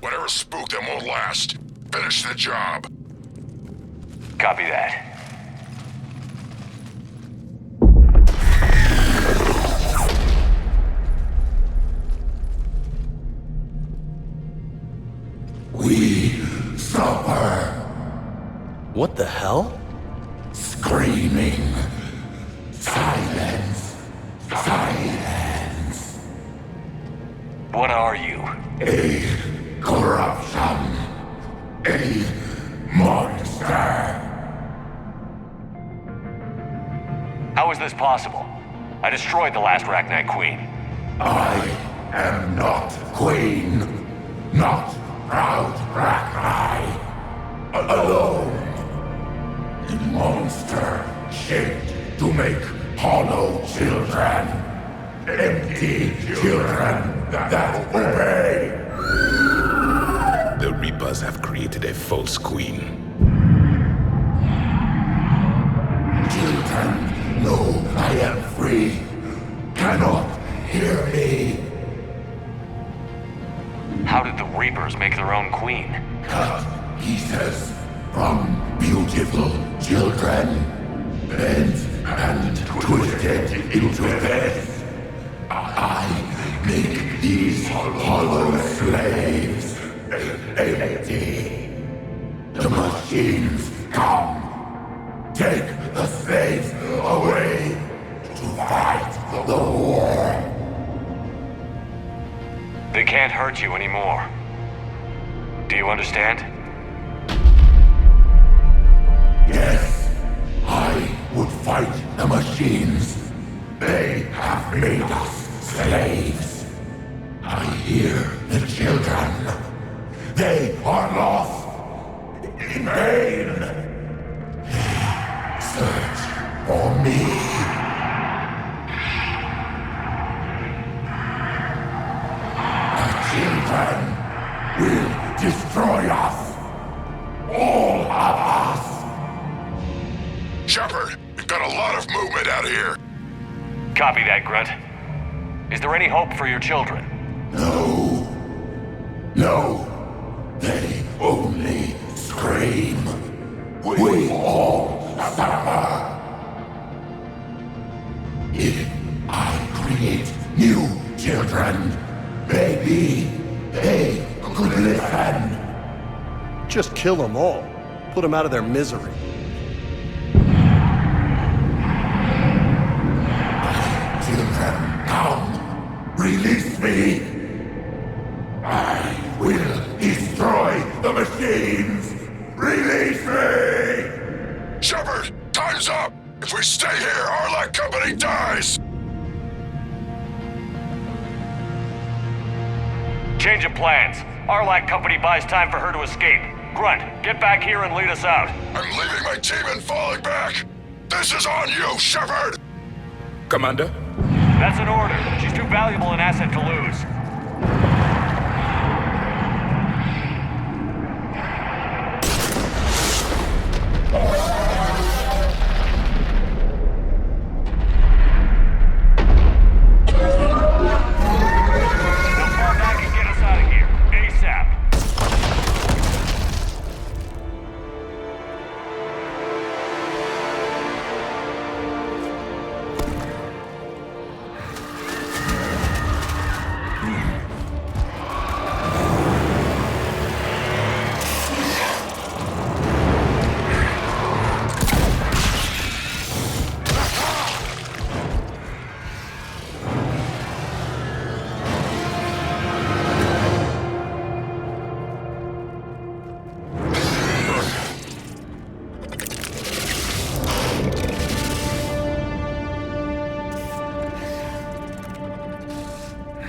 Whatever spooked them won't last. Finish the job.
Copy that.
We suffer.
What the hell?
Screaming. Silence. Silence.
What are you?
A corruption. A monster.
How is this possible? I destroyed the last Rachni Queen.
I am not Queen. Not proud Rachni. Alone. A monster shaped to make hollow children. Empty children that obey. The Reapers have created a false queen. Children know I am free. Cannot hear me.
How did the Reapers make their own queen?
Cut pieces from beautiful children. Bent and twisted into this. I make these hollow slaves empty. The machines come. Take the slaves away to fight the war.
They can't hurt you anymore. Do you understand?
Yes, I would fight the machines. They have made us slaves. I hear the children. They are lost in vain. Search for me. The children will destroy us. All of us. Shepard, we've got a lot of movement out here.
Copy that, Grunt. Is there any hope for your children?
No. No. They only scream. We all suffer. If I create new children, maybe they could listen.
Just kill them all. Put them out of their misery.
Children, come. Release me. I will destroy the machines. Release me. Shepard, time's up. If we stay here, our company dies.
Change of plans. Arlac Company buys time for her to escape. Grunt, get back here and lead us out.
I'm leaving my team and falling back. This is on you, Shepard. Commander?
That's an order. She's too valuable an asset to lose.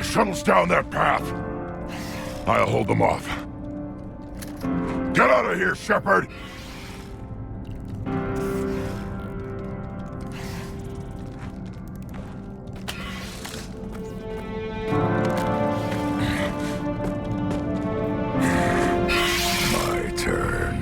Shuttle's down that path. I'll hold them off. Get out of here, Shepard! My turn.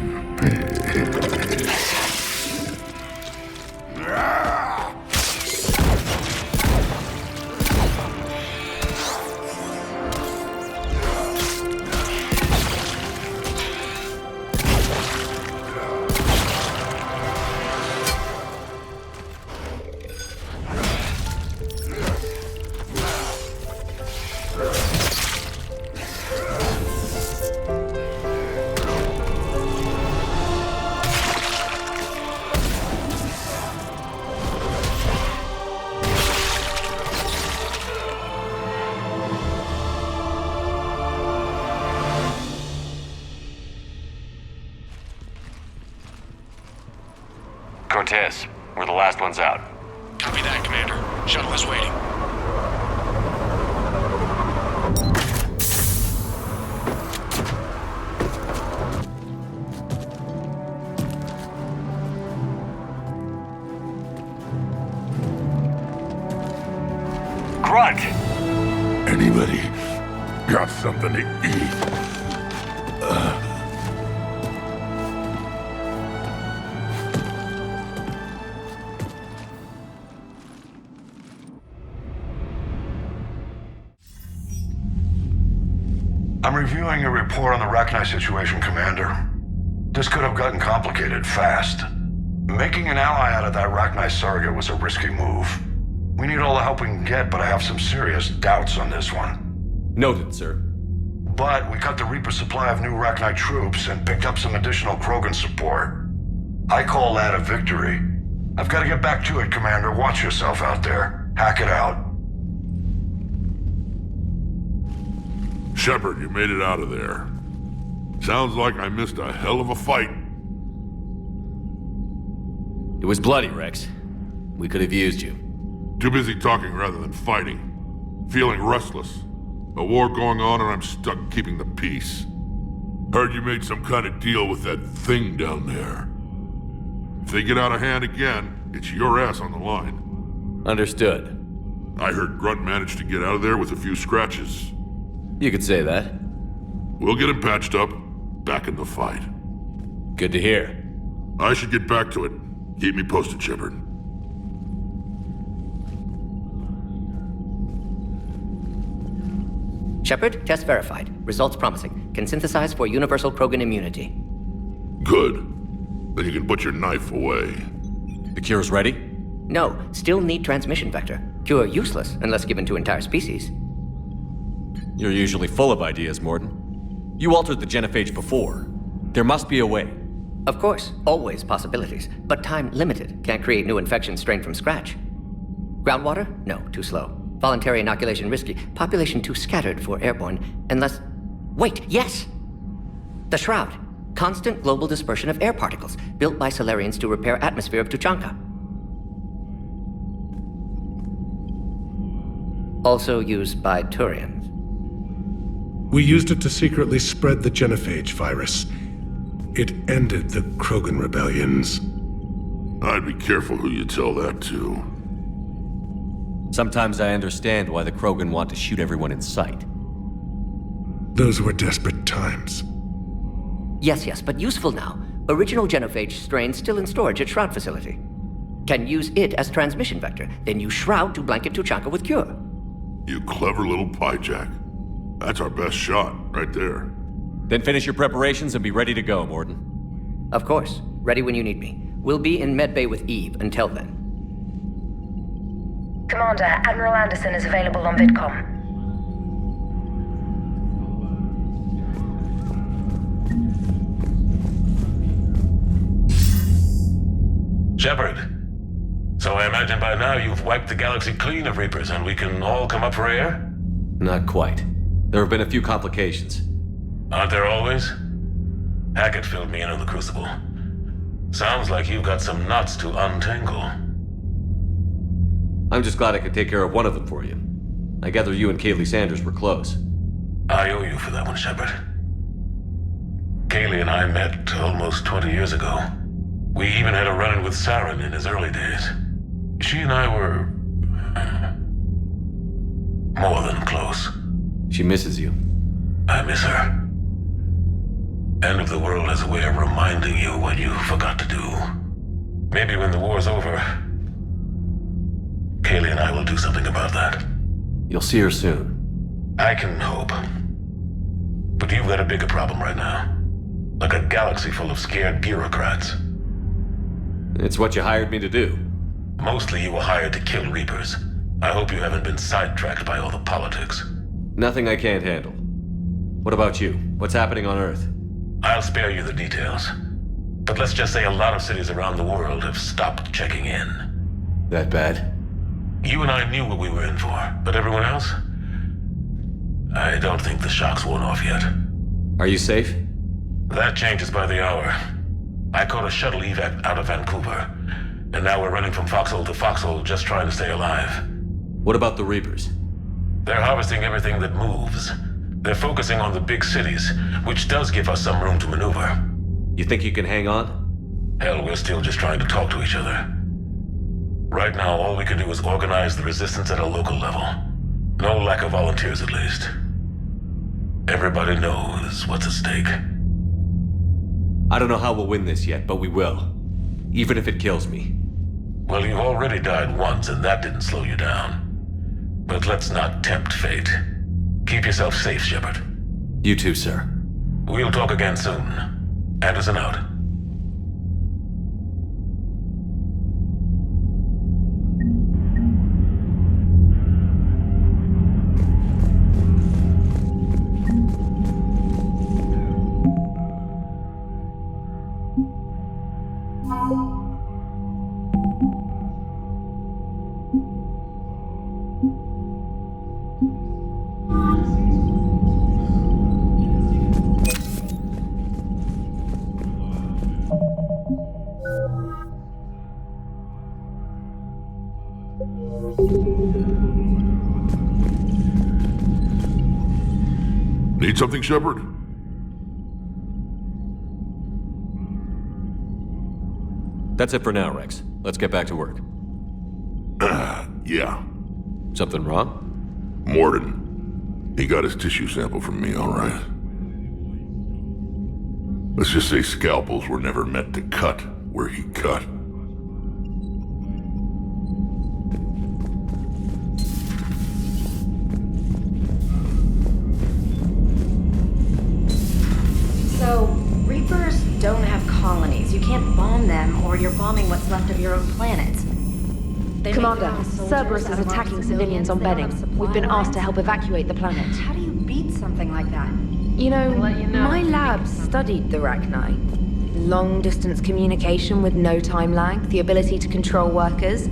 Cortez. We're the last ones out.
Copy that, Commander. Shuttle is waiting.
Grunt!
Anybody got something to eat?
I'm reviewing your report on the Rachni situation, Commander. This could have gotten complicated fast. Making an ally out of that Rachni surrogate was a risky move. We need all the help we can get, but I have some serious doubts on this one.
Noted, sir.
But we cut the Reaper supply of new Rachni troops and picked up some additional Krogan support. I call that a victory. I've got to get back to it, Commander. Watch yourself out there. Hack it out.
Shepard, you made it out of there. Sounds like I missed a hell of a fight.
It was bloody, Rex. We could have used you.
Too busy talking rather than fighting. Feeling restless. A war going on and I'm stuck keeping the peace. Heard you made some kind of deal with that thing down there. If they get out of hand again, it's your ass on the line.
Understood.
I heard Grunt managed to get out of there with a few scratches.
You could say that.
We'll get him patched up, back in the fight.
Good to hear.
I should get back to it. Keep me posted, Shepard.
Shepard, test verified. Results promising. Can synthesize for universal Krogan immunity.
Good. Then you can put your knife away.
The cure's ready?
No, still need transmission vector. Cure useless unless given to entire species.
You're usually full of ideas, Morden. You altered the genophage before. There must be a way.
Of course, always possibilities, but time limited. Can't create new infections strained from scratch. Groundwater? No, too slow. Voluntary inoculation risky. Population too scattered for airborne, unless... Wait, yes! The Shroud. Constant global dispersion of air particles, built by Solarians to repair atmosphere of Tuchanka. Also used by Turians.
We used it to secretly spread the genophage virus. It ended the Krogan rebellions.
I'd be careful who you tell that to.
Sometimes I understand why the Krogan want to shoot everyone in sight.
Those were desperate times.
Yes, but useful now. Original genophage strain still in storage at Shroud facility. Can use it as transmission vector, then use Shroud to blanket Tuchanka with cure.
You clever little piejack. That's our best shot, right there.
Then finish your preparations and be ready to go, Morden.
Of course. Ready when you need me. We'll be in medbay with Eve until then.
Commander, Admiral Anderson is available on VidCom.
Shepard. So I imagine by now you've wiped the galaxy clean of Reapers and we can all come up for air?
Not quite. There have been a few complications.
Aren't there always? Hackett filled me in on the Crucible. Sounds like you've got some knots to untangle.
I'm just glad I could take care of one of them for you. I gather you and Kaylee Sanders were close.
I owe you for that one, Shepard. Kaylee and I met almost 20 years ago. We even had a run-in with Saren in his early days. She and I were... more than close.
She misses you.
I miss her. End of the world has a way of reminding you what you forgot to do. Maybe when the war's over, Kaylee and I will do something about that.
You'll see her soon.
I can hope. But you've got a bigger problem right now. Like a galaxy full of scared bureaucrats.
It's what you hired me to do.
Mostly you were hired to kill Reapers. I hope you haven't been sidetracked by all the politics.
Nothing I can't handle. What about you? What's happening on Earth?
I'll spare you the details. But let's just say a lot of cities around the world have stopped checking in.
That bad?
You and I knew what we were in for, but everyone else? I don't think the shock's worn off yet.
Are you safe?
That changes by the hour. I caught a shuttle evac out of Vancouver.
And now we're running from foxhole to foxhole just trying to stay alive.
What about the Reapers?
They're harvesting everything that moves. They're focusing on the big cities, which does give us some room to maneuver.
You think you can hang on?
Hell, we're still just trying to talk to each other. Right now, all we can do is organize the resistance at a local level. No lack of volunteers, at least. Everybody knows what's at stake.
I don't know how we'll win this yet, but we will. Even if it kills me.
Well, you've already died once, and that didn't slow you down. But let's not tempt fate. Keep yourself safe, Shepard.
You too, sir.
We'll talk again soon. Anderson out.
Need something, Shepard?
That's it for now, Rex. Let's get back to work.
Yeah.
Something wrong?
Morden. He got his tissue sample from me, all right. Let's just say scalpels were never meant to cut where he cut.
So, Reapers don't have colonies. You can't bomb them, or you're bombing what's left of your own planet. Commander, Cerberus is attacking civilians on bedding. We've been asked to help evacuate the planet. How do you beat something like that? You know, my lab studied the Rachni. Long-distance communication with no time lag, the ability to control workers,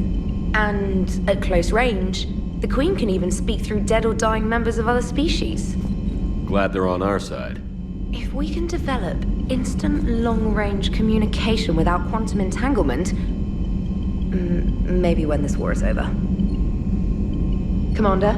and at close range, the Queen can even speak through dead or dying members of other species.
Glad they're on our side.
If we can develop instant long-range communication without quantum entanglement, maybe when this war is over. Commander?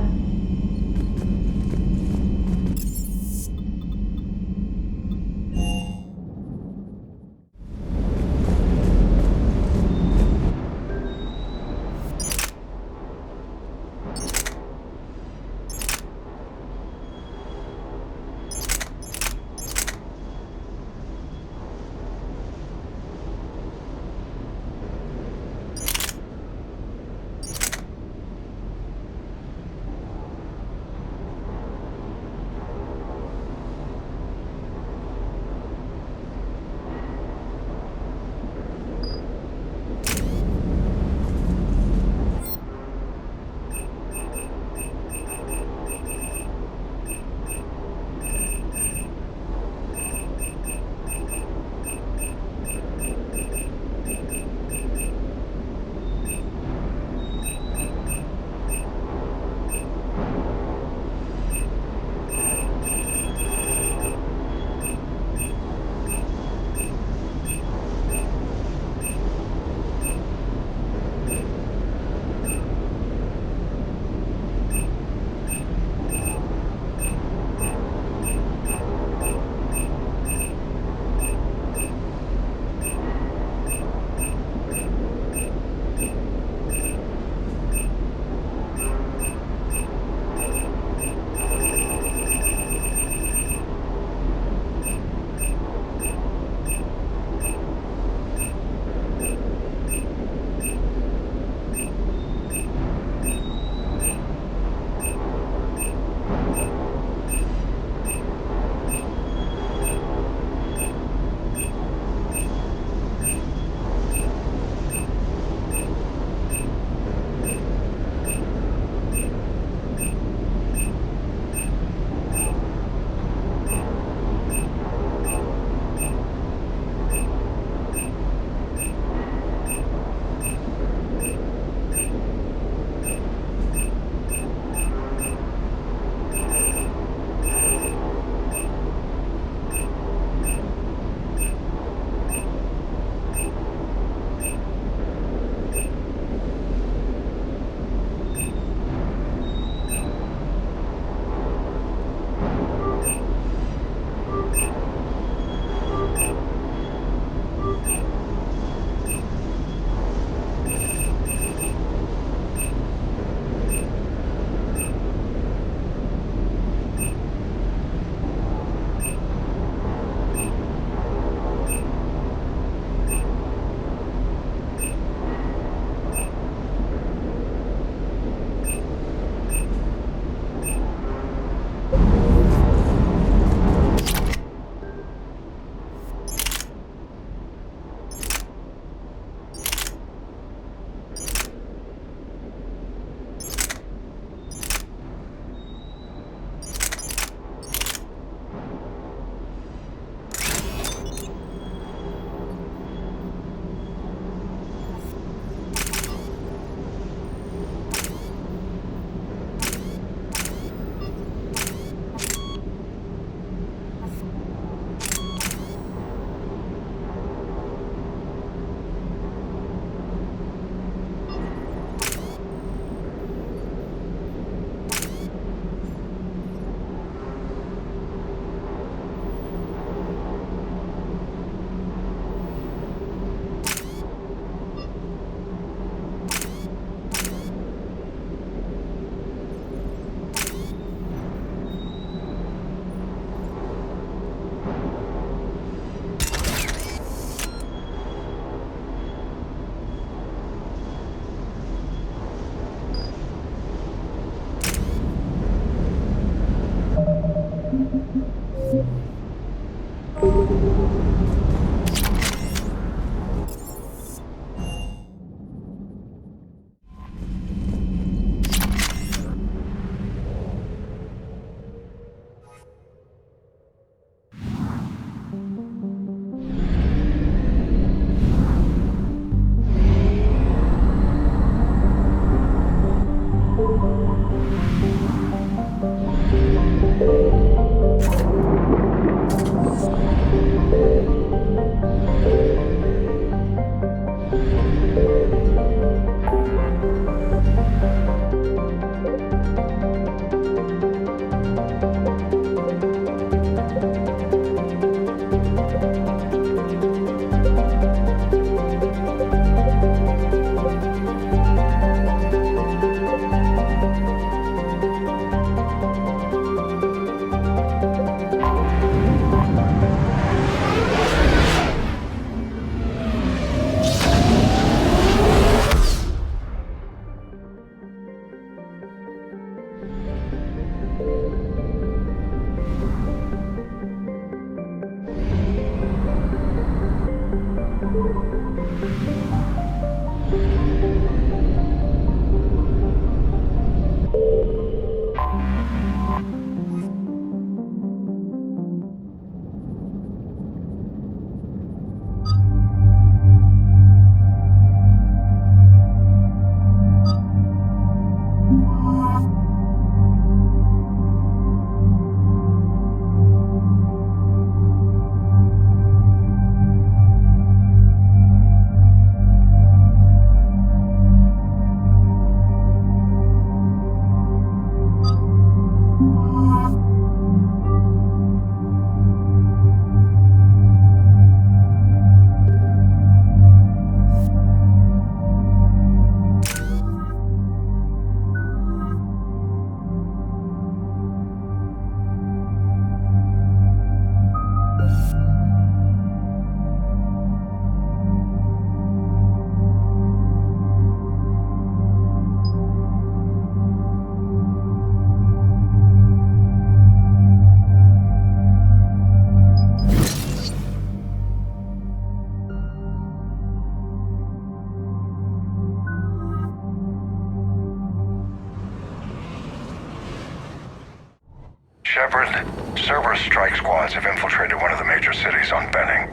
Shepard, Cerberus strike squads have infiltrated one of the major cities on Benning.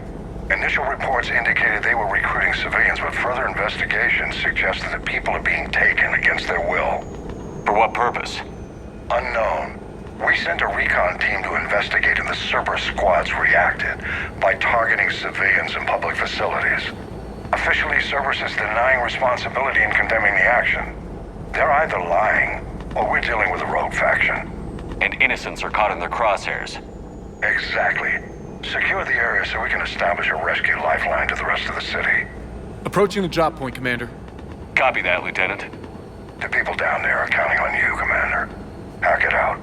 Initial reports indicated they were recruiting civilians, but further investigation suggested that people are being taken against their will.
For what purpose?
Unknown. We sent a recon team to investigate, and the Cerberus squads reacted by targeting civilians in public facilities. Officially, Cerberus is denying responsibility and condemning the action. They're either lying, or we're dealing with a rogue faction.
And innocents are caught in their crosshairs.
Exactly. Secure the area so we can establish a rescue lifeline to the rest of the city.
Approaching the drop point, Commander.
Copy that, Lieutenant.
The people down there are counting on you, Commander. Hack it out.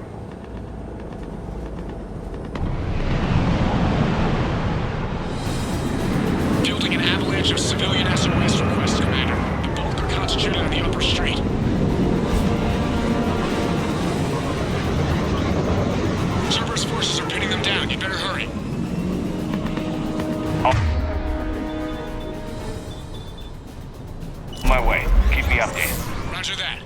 Fielding an avalanche of civilian SOS requests, Commander. The bulk are concentrated on the upper street. Cerberus forces are pinning them down. You better hurry.
My way. Keep me updated.
Roger that.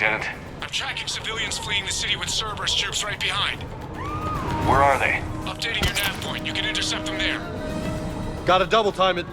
Lieutenant?
I'm tracking civilians fleeing the city with Cerberus troops right behind.
Where are they?
Updating your nav point. You can intercept them there.
Gotta double time it.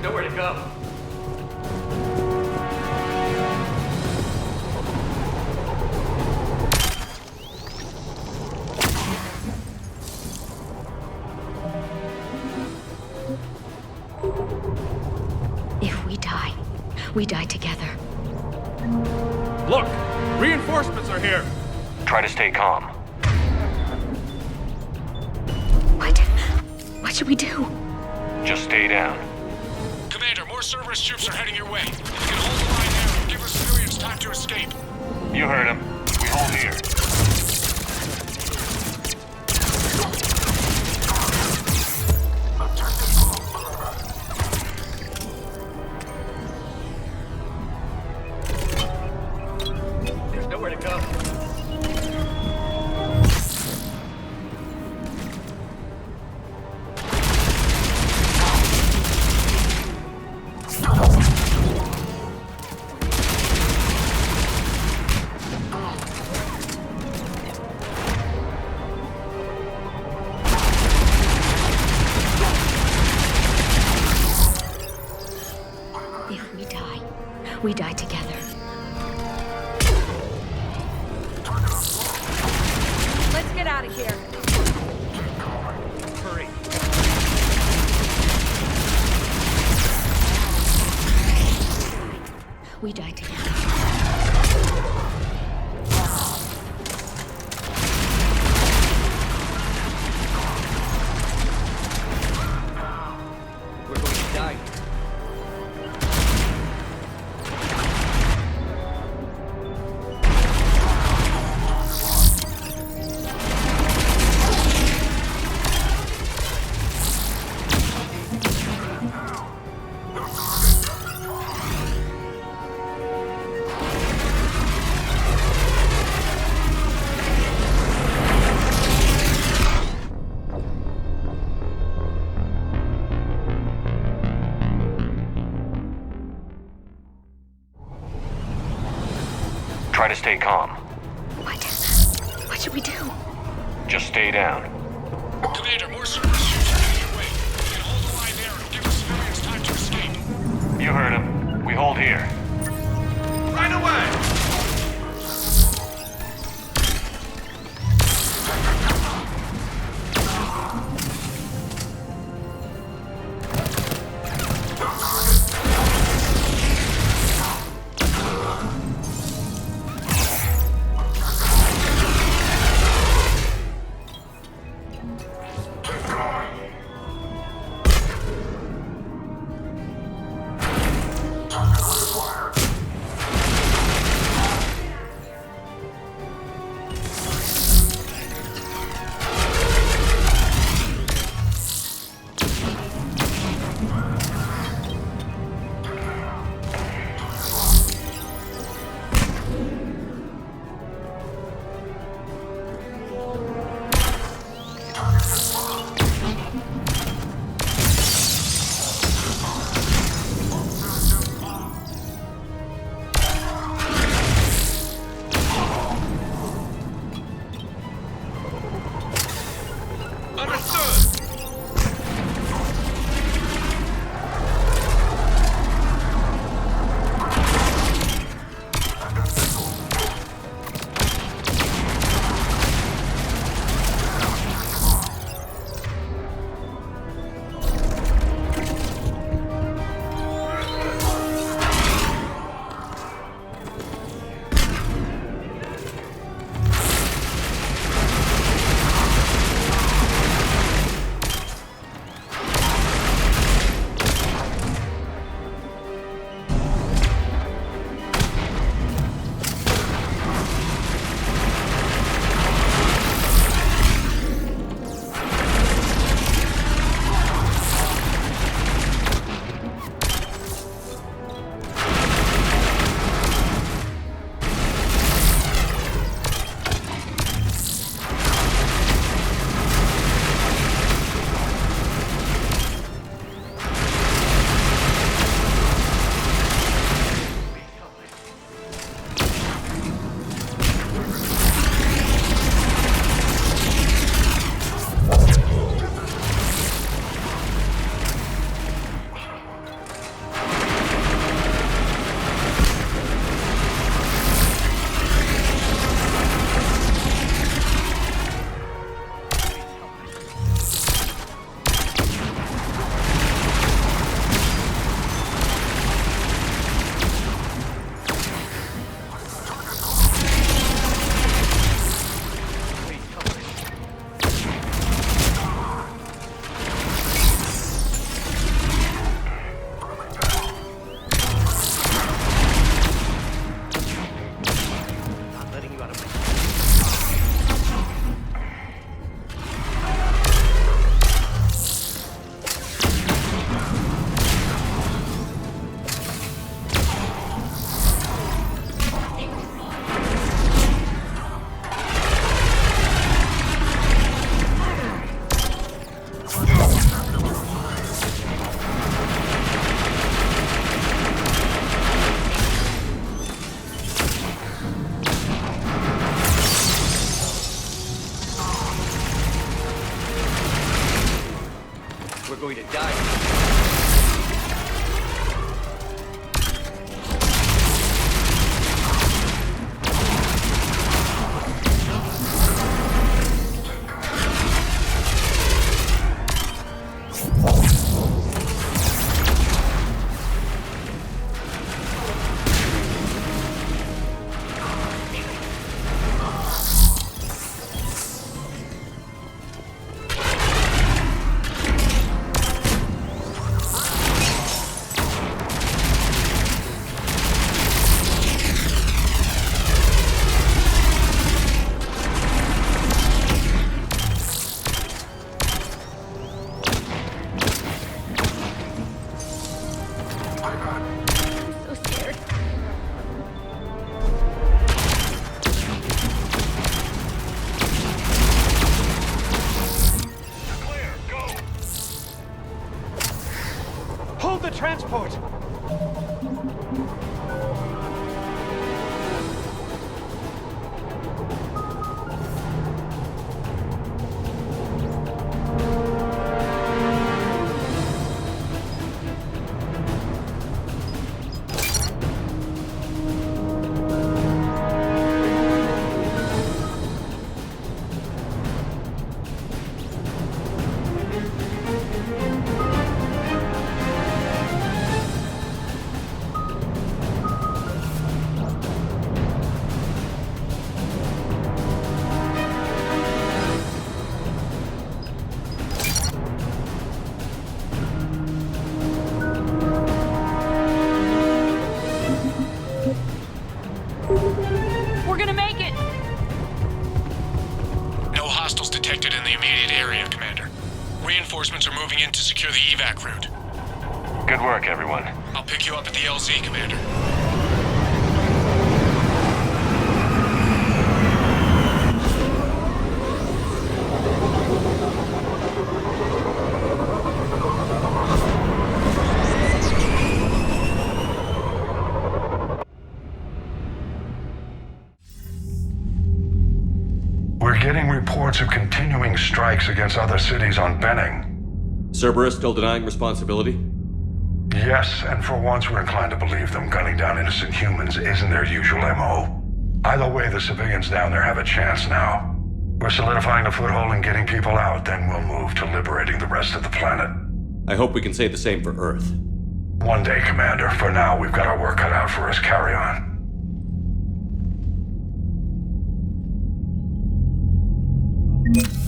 Nowhere to go.
If we die together.
Look! Reinforcements are here!
Try to stay calm.
What should we do?
Just stay down.
Commander, more Cerberus troops are heading your way. If you can hold the line there and give the civilians time to escape.
You heard him. We hold here.
There's nowhere to go.
We die together.
Let's get out of here.
Hurry.
We die together.
We're going to die.
Try to stay calm.
What should we do?
Just stay down.
Commander, more Cerberus troops are heading your way. You can hold the line there and give the civilians time to escape.
You heard him. We hold here.
Right away! Understood!
Going to die.
Transport!
We're gonna make it!
No hostiles detected in the immediate area, Commander. Reinforcements are moving in to secure the evac route.
Good work, everyone.
I'll pick you up at the LZ, Commander.
getting reports of continuing strikes against other cities on Benning.
Cerberus still denying responsibility?
Yes, and for once we're inclined to believe them. Gunning down innocent humans isn't their usual MO. Either way, the civilians down there have a chance now. We're solidifying a foothold and getting people out, then we'll move to liberating the rest of the planet.
I hope we can say the same for Earth.
One day, Commander. For now, we've got our work cut out for us. Carry on.
You